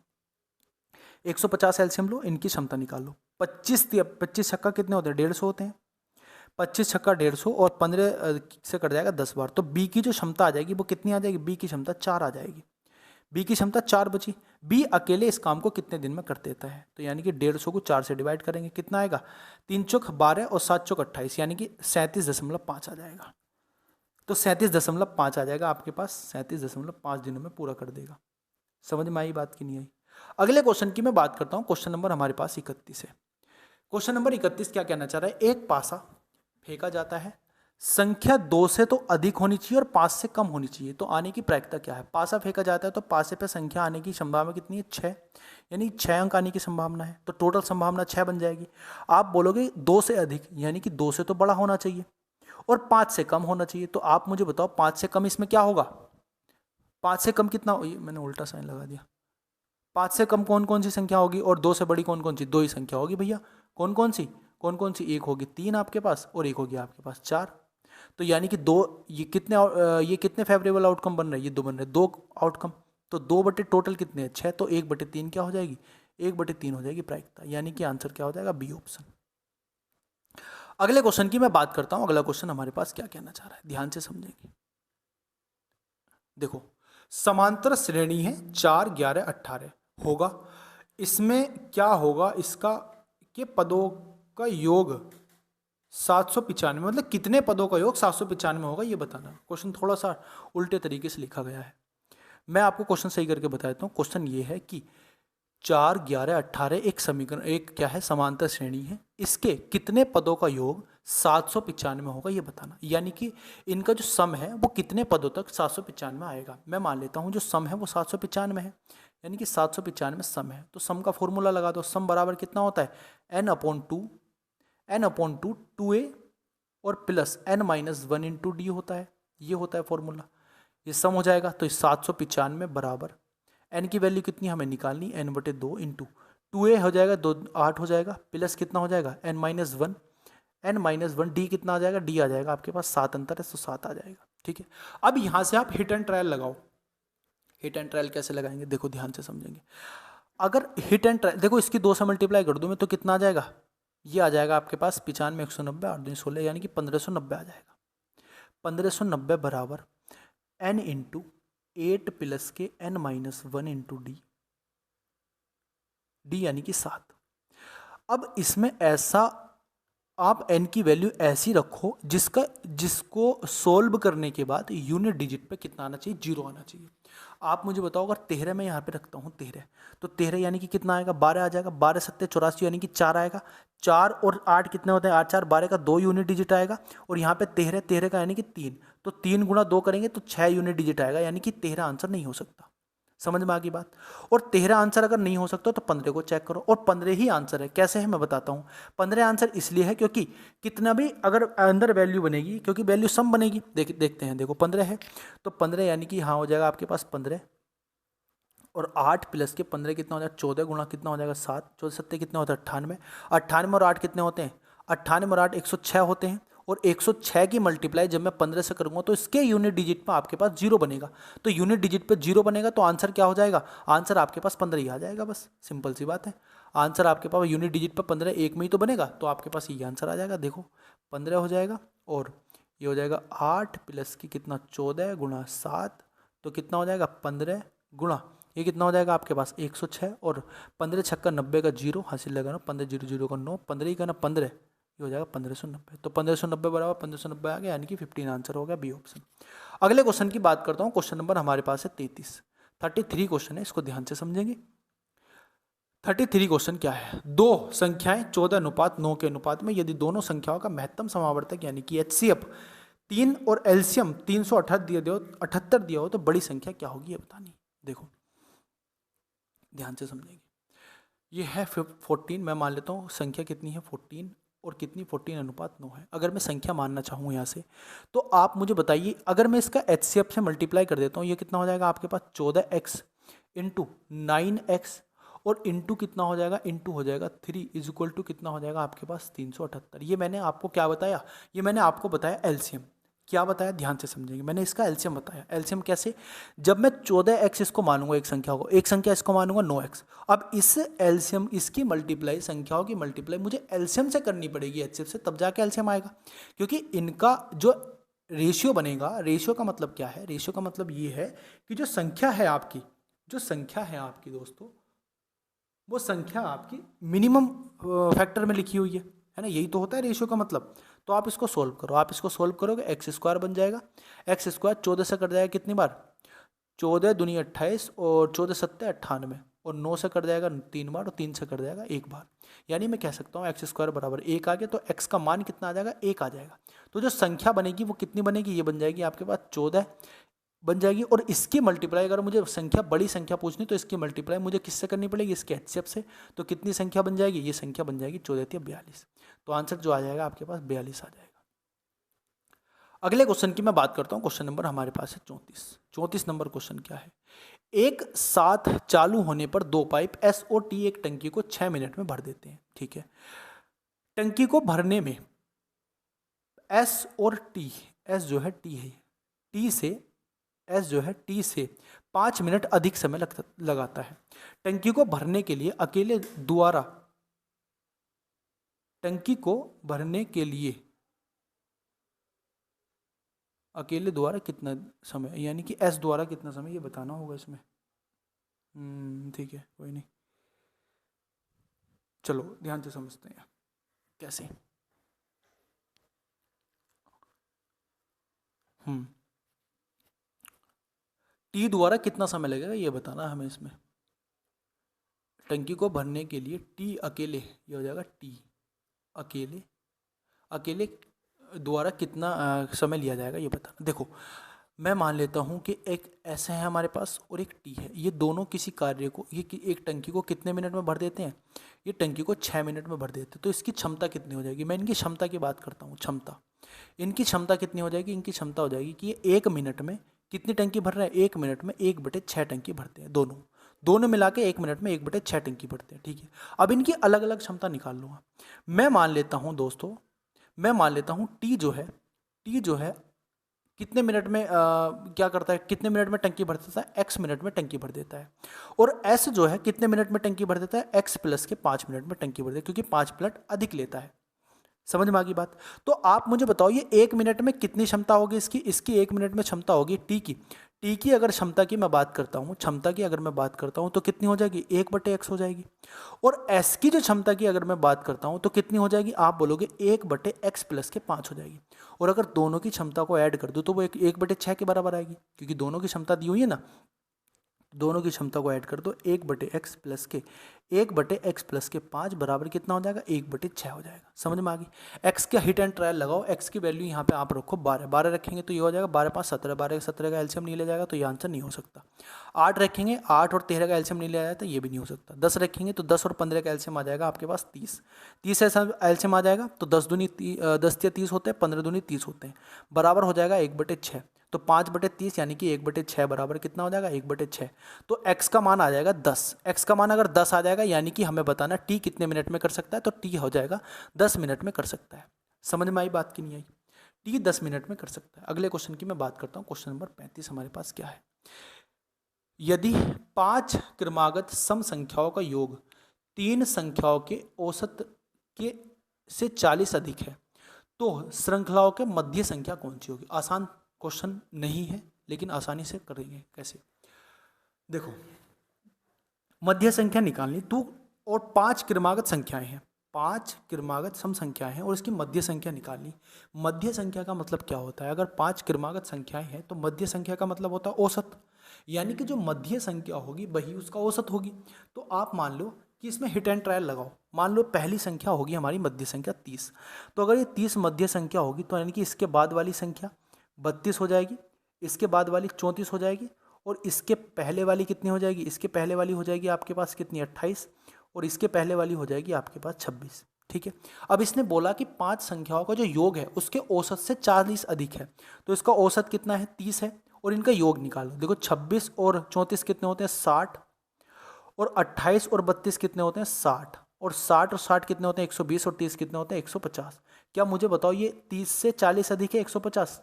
150 एलसीएम लो, इनकी क्षमता निकालो। 25 छक्का कितने होते हैं? 150 होते हैं। 25 छक्का 150 और 15 से कट जाएगा 10 बार। तो बी की जो क्षमता आ जाएगी वो कितनी आ जाएगी? बी की क्षमता 4 आ जाएगी। बी की क्षमता 4 बची। बी अकेले इस काम को कितने दिन में कर देता है? तो यानी कि 150 को 4 से डिवाइड करेंगे, कितना आएगा? 3 चौक 12 और 7 चौक 28 यानी कि 37.5 आ जाएगा। तो 37.5 आ जाएगा आपके पास, 37.5 दिनों में पूरा कर देगा। समझ में आई बात की नहीं आई? अगले क्वेश्चन की मैं बात करता हूँ। क्वेश्चन नंबर हमारे पास 31 है। क्वेश्चन नंबर 31 क्या कहना चाह रहा है? एक पासा फेंका जाता है, संख्या 2 से तो अधिक होनी चाहिए और 5 से कम होनी चाहिए, तो आने की प्रायिकता क्या है? पासा फेंका जाता है तो पासे पे संख्या आने की संभावना कितनी है? 6, यानी 6 अंक आने की संभावना है। तो टोटल संभावना 6 बन जाएगी। आप बोलोगे 2 से अधिक, यानी कि 2 से तो बड़ा होना चाहिए और 5 से कम होना चाहिए। तो आप मुझे बताओ 5 से कम इसमें क्या होगा? 5 से कम कितना? ये मैंने उल्टा साइन लगा दिया। 5 से कम कौन कौन सी संख्या होगी और 2 से बड़ी कौन कौन सी? 2 ही संख्या होगी भैया। कौन कौन सी? एक होगी 3 आपके पास और एक होगी आपके पास 4। तो यानी कि 2, ये कितने फेवरेबल आउटकम बन रहे हैं? ये 2 बन रहे हैं, 2 आउटकम। तो 2 बटे टोटल कितने हैं? 6। तो 1/3 क्या हो जाएगी? 1/3 हो जाएगी प्रायिकता, यानी कि आंसर क्या हो जाएगा? B option. अगले क्वेश्चन की मैं बात करता हूं। अगला क्वेश्चन हमारे पास क्या कहना चाह रहा है, ध्यान से समझेंगे। देखो, समांतर श्रेणी है 4, 11, 18 होगा। इसमें क्या होगा? इसका के पदों का योग 795, मतलब कितने पदों का योग 795 होगा, ये बताना। क्वेश्चन थोड़ा सा उल्टे तरीके से लिखा गया है। मैं आपको क्वेश्चन सही करके बता देता हूँ। क्वेश्चन ये है कि 4, 11, 18 एक समीकरण, एक क्या है? समांतर श्रेणी है। इसके कितने पदों का योग 795 होगा, ये बताना। यानी कि इनका जो सम है वो कितने पदों तक 795 आएगा। मैं मान लेता हूँ जो सम है वो 795 है, यानी कि 795 सम है। तो सम का फॉर्मूला लगा दो। सम बराबर कितना होता है? n/2 2a और प्लस n-1 इंटू डी होता है। ये होता है फॉर्मूला। ये सम हो जाएगा। तो 795 बराबर n की वैल्यू कितनी हमें निकालनी? n/2 इंटू 2a हो जाएगा 2, 8 हो जाएगा, प्लस कितना हो जाएगा? n-1 डी कितना आ जाएगा? डी आ जाएगा आपके पास 7 अंतर है तो 7 आ जाएगा। ठीक है। अब यहाँ से आप हिट एंड ट्रायल लगाओ। हिट एंड ट्रायल कैसे लगाएंगे? देखो ध्यान से समझेंगे। अगर हिट एंड ट्रायल, देखो इसकी 2 से मल्टीप्लाई कर दूँ मैं तो कितना आ जाएगा? ये आ जाएगा आपके पास 95, 190, 8 दूनी 16, यानी कि 1590 आ जाएगा। 1590 बराबर n इंटू 8 प्लस के n-1 इंटू डी, डी यानी कि 7। अब इसमें ऐसा आप n की वैल्यू ऐसी रखो जिसको सोल्व करने के बाद यूनिट डिजिट पे कितना आना चाहिए? 0 आना चाहिए। आप मुझे बताओ, अगर 13 में यहाँ पे रखता हूँ 13, तो 13 यानी कि कितना आएगा? 12 आ जाएगा। 12 7 84 यानी कि 4 आएगा। 4 और 8 कितने होते हैं? 8 4 12 का 2 यूनिट डिजिट आएगा। और यहाँ पे 13 का यानी कि 3, तो 3 गुणा 2 करेंगे तो 6 यूनिट डिजिट आएगा, यानी कि 13 आंसर नहीं हो सकता। समझ में आ गई बात? और 13 आंसर अगर नहीं हो सकता तो 15 को चेक करो, और 15 ही आंसर है। कैसे है मैं बताता हूँ। 15 आंसर इसलिए है क्योंकि कितना भी अगर अंदर वैल्यू बनेगी, क्योंकि वैल्यू सम बनेगी। देखते हैं। देखो 15 है तो 15 यानी कि हाँ हो जाएगा आपके पास 15 और 8 प्लस के 15 कितना हो जाएगा? 14 गुणा कितना हो जाएगा? 7, 14 7 कितना होता है? 98। 98 और 8 कितने होते हैं? 98 और 8 106 होते हैं। और 106 की मल्टीप्लाई जब मैं 15 से करूंगा तो इसके यूनिट डिजिट में आपके पास 0 बनेगा। तो यूनिट डिजिट पे 0 बनेगा तो आंसर क्या हो जाएगा? आंसर आपके पास 15 ही आ जाएगा। बस सिंपल सी बात है। आंसर आपके पास यूनिट डिजिट पर 15 एक में ही तो बनेगा, तो आपके पास ये आंसर आ जाएगा। देखो 15 हो जाएगा और ये हो जाएगा 8 प्लस की कितना? 14 गुणा 7, तो कितना हो जाएगा? 15 गुणा ये कितना हो जाएगा आपके पास? 106 और 15 छक्का 90 का 0 हासिल लगाना, 15 0 0 का 9, 15 ही का ना 15, ये हो जाएगा 1590। तो 1590 बराबर 1590 आ गया, यानी कि 15 आंसर हो गया, बी ऑप्शन। अगले क्वेश्चन की बात करता हूँ। क्वेश्चन नंबर हमारे पास है 33 क्वेश्चन है, इसको ध्यान से समझेंगे। 33 क्वेश्चन क्या है? दो संख्याएं 14:9 के अनुपात में यदि दोनों संख्याओं का महत्तम समावर्तक यानी कि HCF 3 और एलसीएम 378 दिया हो तो बड़ी संख्या क्या होगी, ये बतानी। देखो ध्यान से समझेंगे। ये है 14, मैं मान लेता हूँ संख्या कितनी है 14, और कितनी 14:9 है। अगर मैं संख्या मानना चाहूँ यहाँ से तो आप मुझे बताइए, अगर मैं इसका HCF से मल्टीप्लाई कर देता हूँ, ये कितना हो जाएगा आपके पास 14x इंटू 9x और इंटू कितना हो जाएगा, इंटू हो जाएगा 3 इज इक्वल टू कितना हो जाएगा आपके पास 378। ये मैंने आपको क्या बताया, ये मैंने आपको बताया एलसीएम। क्या बताया, ध्यान से समझेंगे, मैंने इसका एलसीएम बताया। एलसीएम कैसे, जब मैं 14x इसको मानूंगा, एक संख्या को, एक संख्या इसको मानूंगा 9x। अब इस एलसीएम, इसकी मल्टीप्लाई, संख्याओं की मल्टीप्लाई मुझे एलसीएम से करनी पड़ेगी, एचसीएफ से, तब जाके एलसीएम आएगा। क्योंकि इनका जो रेशियो बनेगा, रेशियो का मतलब क्या है, रेशियो का मतलब ये है कि जो संख्या है आपकी, जो संख्या है आपकी दोस्तों, वो संख्या आपकी मिनिमम फैक्टर में लिखी हुई है ना, यही तो होता है रेशियो का मतलब। तो आप इसको सोल्व करो, आप इसको सोल्व करोगे, एक्स स्क्वायर बन जाएगा। एक्स स्क्वायर 14 से कट जाएगा कितनी बार, 14 दूनी 28 और 14 सत्ते 98 और 9 से कट जाएगा 3 बार और 3 से कट जाएगा 1 बार। यानी मैं कह सकता हूँ एक्स स्क्वायर बराबर 1 आ गया, तो एक्स का मान कितना आ जाएगा, 1 आ जाएगा। तो जो संख्या बनेगी वो कितनी बनेगी, ये बन जाएगी आपके पास 14 बन जाएगी। और इसकी मल्टीप्लाई, अगर मुझे संख्या, बड़ी संख्या पूछनी तो इसकी मल्टीप्लाई मुझे किससे करनी पड़ेगी, इसके एचसीएफ से। तो कितनी संख्या बन जाएगी, ये संख्या बन जाएगी 14×42। तो आंसर जो आ जाएगा आपके पास 42 आ जाएगा। अगले क्वेश्चन की मैं बात करता हूँ। क्वेश्चन नंबर हमारे पास है 34 नंबर क्वेश्चन क्या है, एक साथ चालू होने पर दो पाइप एस और टी एक टंकी को 6 मिनट में भर देते हैं। ठीक है, टंकी को भरने में एस और टी, एस जो है टी है, टी से, एस जो है टी से 5 मिनट अधिक समय लगाता है। टंकी को भरने के लिए अकेले द्वारा, टंकी को भरने के लिए अकेले द्वारा कितना समय, यानी कि एस द्वारा कितना समय, ये बताना होगा इसमें। ठीक है, कोई नहीं, चलो ध्यान से समझते हैं कैसे। टी द्वारा कितना समय लगेगा ये बताना है हमें इसमें। टंकी को भरने के लिए टी अकेले, ये हो जाएगा टी अकेले, अकेले द्वारा कितना समय लिया जाएगा ये बताना। देखो मैं मान लेता हूँ कि एक ऐसे है हमारे पास और एक टी है, ये दोनों किसी कार्य को, ये एक टंकी को कितने मिनट में भर देते हैं, ये टंकी को 6 मिनट में भर देते हैं। तो इसकी क्षमता कितनी हो जाएगी, मैं इनकी क्षमता की बात करता हूँ, क्षमता, इनकी क्षमता कितनी हो जाएगी, इनकी क्षमता हो जाएगी कि ये 1 मिनट में कितनी टंकी भर रहा है, 1 मिनट में 1/6 टंकी भरते हैं, दोनों मिला के 1 मिनट में 1/6 टंकी भरते हैं। ठीक है, अब इनकी अलग अलग क्षमता निकाल लूँगा। मैं मान लेता हूँ दोस्तों, मैं मान लेता हूँ टी जो है कितने मिनट में क्या करता है, कितने मिनट में टंकी भर देता है, x मिनट में टंकी भर देता है। और s जो है कितने मिनट में टंकी भर देता है, x प्लस के 5 मिनट में टंकी भर देता है, क्योंकि 5 मिनट अधिक लेता है। समझ में आ गई बात। तो आप मुझे बताओ ये 1 मिनट में कितनी क्षमता होगी इसकी 1 मिनट में क्षमता होगी टी की अगर क्षमता की मैं बात करता हूँ, क्षमता की अगर मैं बात करता हूँ तो कितनी हो जाएगी, 1/x हो जाएगी। और s की जो क्षमता की अगर मैं बात करता हूँ तो कितनी हो जाएगी, आप बोलोगे 1/x प्लस के 5 हो जाएगी। और अगर दोनों की क्षमता को ऐड कर दो तो वो 1/6 के बराबर आएगी, क्योंकि दोनों की क्षमता दी हुई है ना, दोनों की क्षमता को ऐड कर दो, 1/x प्लस के 5 बराबर कितना हो जाएगा, 1/6 हो जाएगा। समझ में आ गई। x का हिट एंड ट्रायल लगाओ, x की वैल्यू यहाँ पे आप रखो 12 रखेंगे तो ये हो जाएगा 12×5 17, 12 का एलसीएम नहीं ले जाएगा तो ये आंसर नहीं हो सकता। 8 रखेंगे, 8 और 13 का एलसीएम नहीं ले जाएगा तो ये भी नहीं हो सकता। 10 रखेंगे तो 10 और 15 का एलसीएम आ जाएगा आपके पास 30 ऐसा एलसीएम आ जाएगा। तो 10 या 30 होते हैं, 15 दूनी 30 होते हैं, बराबर हो जाएगा 1/6। तो 5/30 यानी कि 1/6 बराबर कितना हो जाएगा, 1/6। तो x का मान आ जाएगा 10। x का मान अगर 10 आ जाएगा यानी कि हमें बताना t कितने मिनट में कर सकता है, तो t हो जाएगा 10 मिनट में कर सकता है। समझ में आई बात की नहीं आई, t 10 मिनट में कर सकता है। अगले क्वेश्चन की मैं बात करता हूँ। क्वेश्चन नंबर 35 हमारे पास क्या है, यदि 5 क्रमागत सम संख्याओं का योग 3 संख्याओं के औसत के से 40 अधिक है तो श्रृंखलाओं के मध्य संख्या कौन सी होगी। आसान क्वेश्चन नहीं है लेकिन आसानी से करेंगे। कैसे, देखो मध्य संख्या निकालनी तो, और 5 क्रमागत संख्याएं हैं, 5 क्रमागत सम संख्याएं हैं और इसकी मध्य संख्या निकालनी। मध्य संख्या का मतलब क्या होता है, अगर 5 क्रमागत संख्याएं हैं तो मध्य संख्या का मतलब होता है औसत, यानी कि जो मध्य संख्या होगी वही उसका औसत होगी। तो आप मान लो कि इसमें हिट एंड ट्रायल लगाओ। मान लो पहली संख्या होगी हमारी मध्य संख्या 30, तो अगर ये 30 मध्य संख्या होगी तो यानी कि इसके बाद वाली संख्या 32 हो जाएगी, इसके बाद वाली 34 हो जाएगी, और इसके पहले वाली कितनी हो जाएगी, इसके पहले वाली हो जाएगी आपके पास कितनी 28, और इसके पहले वाली हो जाएगी आपके पास 26। ठीक है। अब इसने बोला कि 5 संख्याओं का जो योग है उसके औसत से 40 अधिक है, तो इसका औसत कितना है, 30 है, और इनका योग निकालो। देखो 26 और 34 कितने होते हैं, 60, और 28 और 32 कितने होते हैं, 60, और 60 और 60 कितने होते हैं, 120, और 30 कितने होते हैं, 150। क्या मुझे बताओ ये 30 से 40 अधिक है, 150?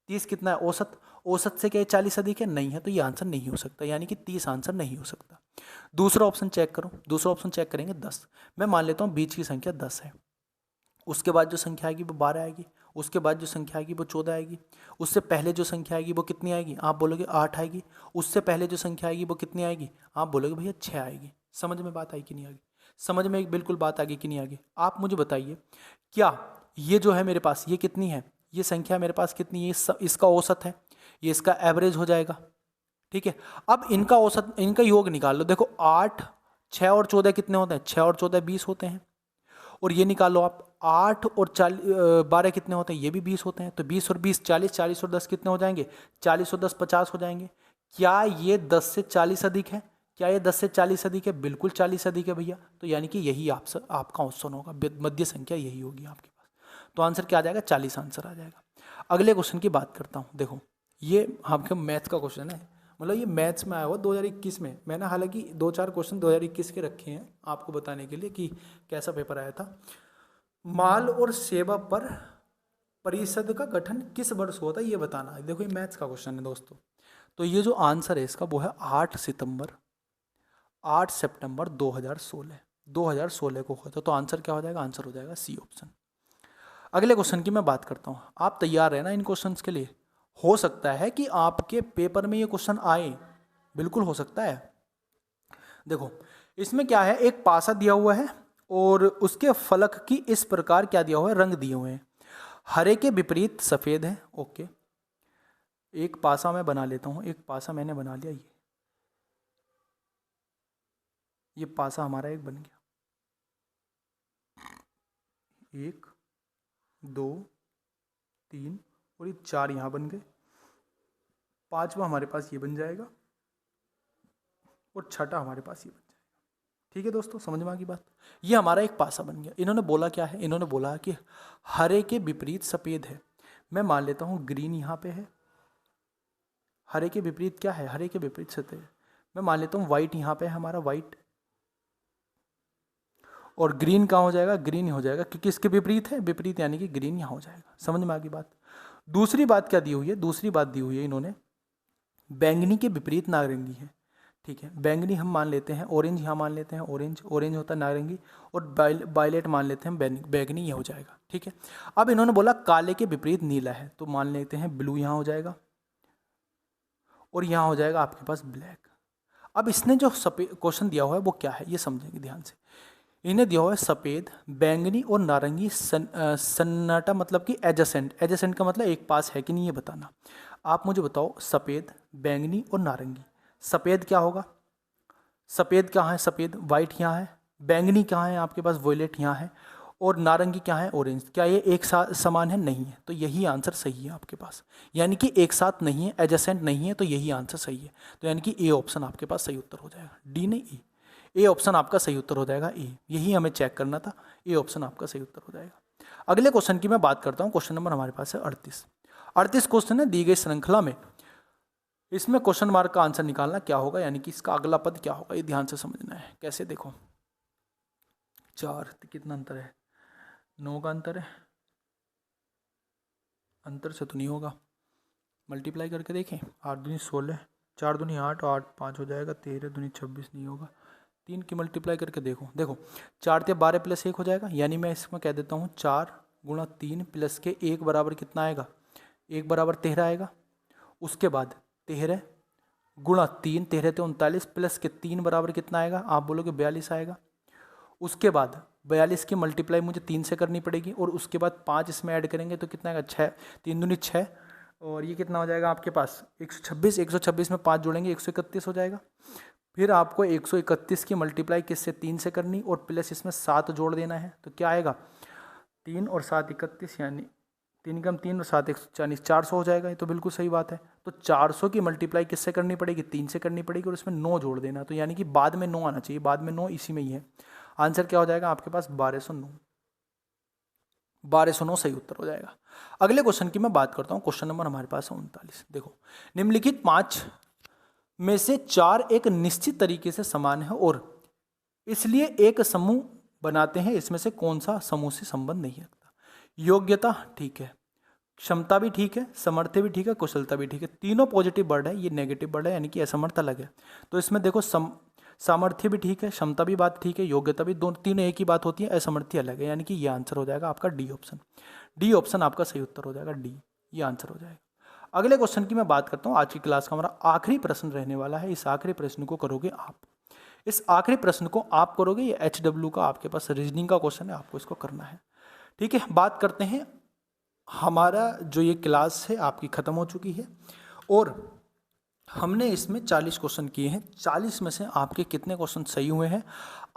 30 कितना है, औसत, औसत से क्या 40 अधिक है, नहीं है, तो ये आंसर नहीं हो सकता, यानी कि 30 आंसर नहीं हो सकता। दूसरा ऑप्शन चेक करो, दूसरा ऑप्शन चेक करेंगे 10। मैं मान लेता हूँ बीच की संख्या 10 है, उसके बाद जो संख्या आएगी वो 12 आएगी, उसके बाद जो संख्या आएगी वो 14 आएगी, उससे पहले जो संख्या आएगी वो कितनी आएगी, आप बोलोगे 8 आएगी, उससे पहले जो संख्या आएगी वो कितनी आएगी, आप बोलोगे भैया 6 आएगी। समझ में बात आई कि नहीं आएगी, समझ में एक बिल्कुल बात आएगी कि नहीं आएगी। आप मुझे बताइए, क्या ये जो है मेरे पास, ये कितनी है, ये संख्या मेरे पास कितनी है, इसका औसत है, ये इसका एवरेज हो जाएगा, ठीक है। अब इनका औसत, इनका योग निकाल लो। देखो 8, 6 और 14 कितने होते हैं, 6 और 14 20 होते हैं, और ये निकालो आप 8 और 12 कितने होते हैं, ये भी 20 होते हैं, तो 20 और 20 40, 40 और 10 कितने हो जाएंगे, 40 और 10 50 हो जाएंगे। क्या ये 10 से 40 अधिक है, क्या ये 10 से 40 अधिक है, बिल्कुल 40 अधिक है भैया, तो यानी कि यही आपका ऑप्शन होगा, मध्य संख्या यही होगी आपके पास, तो आंसर क्या आ जाएगा, 40 आंसर आ जाएगा। अगले क्वेश्चन की बात करता हूँ। देखो ये आपके मैथ्स का क्वेश्चन है, मतलब ये मैथ्स में आया हुआ 2021 में। मैंने हालांकि 2-4 क्वेश्चन 2021 के रखे हैं आपको बताने के लिए कि कैसा पेपर आया था। माल और सेवा पर परिषद का गठन किस वर्ष हुआ था, ये बताना है। देखो ये मैथ्स का क्वेश्चन है दोस्तों, तो ये जो आंसर है इसका वो है 8 सितंबर 2016 को हुआ था, तो आंसर क्या हो जाएगा, आंसर हो जाएगा सी ऑप्शन। अगले क्वेश्चन की मैं बात करता हूँ, आप तैयार है ना इन क्वेश्चंस के लिए? हो सकता है कि आपके पेपर में ये क्वेश्चन आए, बिल्कुल हो सकता है। देखो इसमें क्या है, एक पासा दिया हुआ है और उसके फलक की इस प्रकार क्या दिया हुआ है, रंग दिए हुए हैं, हरे के विपरीत सफेद है। ओके, एक पासा मैं बना लेता हूँ, एक पासा मैंने बना लिया, ये पासा हमारा एक बन गया, 1 2 3 और ये 4 यहाँ बन गए, 5वां हमारे पास ये बन जाएगा, और 6ठा हमारे पास ये बन जाएगा। ठीक है दोस्तों, समझ में आ गई बात। ये हमारा एक पासा बन गया। इन्होंने बोला क्या है, इन्होंने बोला कि हरे के विपरीत सफ़ेद है। मैं मान लेता हूँ ग्रीन यहाँ पे है, हरे के विपरीत क्या है, हरे के विपरीत सफ़ेद। मैं मान लेता हूँ वाइट यहाँ पे है हमारा, वाइट, और ग्रीन कहाँ हो जाएगा, ग्रीन ही हो जाएगा, क्योंकि इसके विपरीत है, विपरीत यानी कि ग्रीन यहाँ हो जाएगा। समझ में आ गई बात। दूसरी बात क्या दी हुई है, दूसरी बात दी हुई है इन्होंने, बैंगनी के विपरीत नारंगी है। ठीक है, बैंगनी हम मान लेते हैं, ऑरेंज यहाँ मान लेते हैं, ऑरेंज होता है नारंगी, और वायलेट मान लेते हैं बैंगनी, ये हो जाएगा। ठीक है, अब इन्होंने बोला काले के विपरीत नीला है, तो मान लेते हैं ब्लू यहाँ हो जाएगा, और यहाँ हो जाएगा आपके पास ब्लैक। अब इसने जो क्वेश्चन दिया हुआ है वो क्या है, ये समझेंगे ध्यान से। इन्हें दिया हुआ है सफ़ेद, बैंगनी और नारंगी सन्नाटा, मतलब कि एडजेसेंट। एडजेसेंट का मतलब एक पास है कि नहीं, ये बताना। आप मुझे बताओ, सफ़ेद, बैंगनी और नारंगी, सफ़ेद क्या होगा, सफ़ेद कहाँ है, सफ़ेद वाइट यहाँ है, बैंगनी कहाँ है आपके पास, वॉयलेट यहाँ है, और नारंगी क्या है, ऑरेंज। क्या ये एक साथ समान है, नहीं है, तो यही आंसर सही है आपके पास, यानी कि एक साथ नहीं है, एडजेसेंट नहीं है, तो यही आंसर सही है। तो यानी कि ए ऑप्शन आपके पास सही उत्तर हो जाएगा, डी नहीं ए ऑप्शन आपका सही उत्तर हो जाएगा, ए, यही हमें चेक करना था, ए ऑप्शन आपका सही उत्तर हो जाएगा। अगले क्वेश्चन की मैं बात करता हूँ, क्वेश्चन नंबर हमारे पास है 38 क्वेश्चन है दी गई श्रृंखला में, इसमें क्वेश्चन मार्क का आंसर निकालना क्या होगा, यानी कि इसका अगला पद क्या होगा, ये ध्यान से समझना है। कैसे, देखो 4 कितना अंतर है, 9 का अंतर है, अंतर से तो नहीं होगा, मल्टीप्लाई करके देखें, 8 दूनी 16, 4 दूनी 8, 8 5 हो जाएगा, 13 दूनी 26 नहीं होगा, 3 की मल्टीप्लाई करके देखो, 4 से 12 प्लस 1 हो जाएगा, यानी मैं इसमें कह देता हूँ 4 गुणा 3 प्लस के 1 बराबर कितना आएगा, 1 बराबर 13 आएगा। उसके बाद 13 गुणा 3, 13 से 39 प्लस के 3 बराबर कितना आएगा, आप बोलोगे 42 आएगा। उसके बाद 42 की मल्टीप्लाई मुझे 3 से करनी पड़ेगी, और उसके बाद 5 इसमें ऐड करेंगे तो कितना आएगा, 6, 3 दूनी 6, और ये कितना हो जाएगा आपके पास 126, 126 में 5 जोड़ेंगे 131 हो जाएगा। फिर आपको 131 की मल्टीप्लाई किससे, 3 से करनी, और प्लस इसमें 7 जोड़ देना है, तो क्या आएगा 3 और 7 31, यानी 3 कम 3 और 7 140, 400 हो जाएगा। ये तो बिल्कुल सही बात है। तो 400 की मल्टीप्लाई किससे करनी पड़ेगी, 3 से करनी पड़ेगी, और इसमें 9 जोड़ देना, तो यानी कि बाद में 9 आना चाहिए, बाद में 9 इसी में ही है। आंसर क्या हो जाएगा आपके पास 1209। 1209 सही उत्तर हो जाएगा। अगले क्वेश्चन की मैं बात करता हूँ। क्वेश्चन नंबर हमारे पास है 39। देखो, निम्नलिखित 5 में से 4 एक निश्चित तरीके से समान है और इसलिए एक समूह बनाते हैं, इसमें से कौन सा समूह से संबंध नहीं रखता? योग्यता ठीक है, क्षमता भी ठीक है, सामर्थ्य भी ठीक है, कुशलता भी ठीक है। तीनों पॉजिटिव वर्ड है, ये नेगेटिव वर्ड है, यानी कि असमर्थ अलग है। तो इसमें देखो सामर्थ्य भी ठीक है, क्षमता भी बात ठीक है, योग्यता भी, दोनों तीनों एक ही बात होती है, असमर्थ्य अलग है, यानी कि ये आंसर हो जाएगा आपका डी ऑप्शन। डी ऑप्शन आपका सही उत्तर हो जाएगा, डी, ये आंसर हो जाएगा। अगले क्वेश्चन की मैं बात करता हूँ। आज की क्लास का हमारा आखिरी प्रश्न रहने वाला है। इस आखिरी प्रश्न को करोगे आप, इस आखिरी प्रश्न को आप करोगे। ये HW का आपके पास रीजनिंग का क्वेश्चन है, आपको इसको करना है। ठीक है, बात करते हैं। हमारा जो ये क्लास है आपकी ख़त्म हो चुकी है और हमने इसमें 40 क्वेश्चन किए हैं। 40 में से आपके कितने क्वेश्चन सही हुए हैं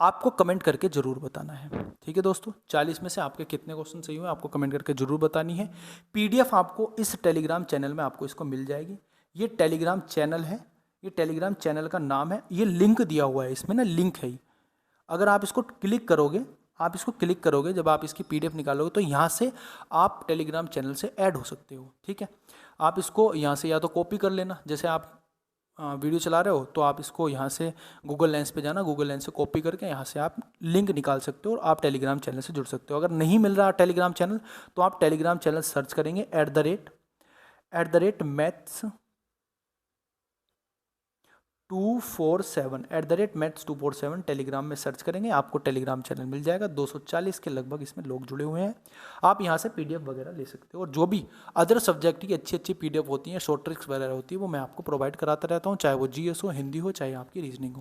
आपको कमेंट करके ज़रूर बताना है। ठीक है दोस्तों, 40 में से आपके कितने क्वेश्चन सही हुए आपको कमेंट करके ज़रूर बतानी है। PDF आपको इस टेलीग्राम चैनल में आपको इसको मिल जाएगी। ये टेलीग्राम चैनल है, ये टेलीग्राम चैनल का नाम है, ये लिंक दिया हुआ है, इसमें ना लिंक है। अगर आप इसको क्लिक करोगे, आप इसको क्लिक करोगे, जब आप इसकी PDF निकालोगे तो यहाँ से आप टेलीग्राम चैनल से ऐड हो सकते हो। ठीक है, आप इसको यहाँ से या तो कॉपी कर लेना, जैसे आप वीडियो चला रहे हो तो आप इसको यहाँ से गूगल लेंस पे जाना, गूगल लेंस से कॉपी करके यहाँ से आप लिंक निकाल सकते हो और आप टेलीग्राम चैनल से जुड़ सकते हो। अगर नहीं मिल रहा टेलीग्राम चैनल तो आप टेलीग्राम चैनल सर्च करेंगे @maths 247 @maths 247 टेलीग्राम में सर्च करेंगे, आपको टेलीग्राम चैनल मिल जाएगा। 240 के लगभग इसमें लोग जुड़े हुए हैं। आप यहाँ से PDF वगैरह ले सकते हो और जो भी अदर सब्जेक्ट की अच्छी अच्छी PDF होती हैं, शॉर्ट ट्रिक्स वगैरह होती है, वो मैं आपको प्रोवाइड कराता रहता हूँ, चाहे वो GS हो, हिंदी हो, चाहे आपकी रीजनिंग हो।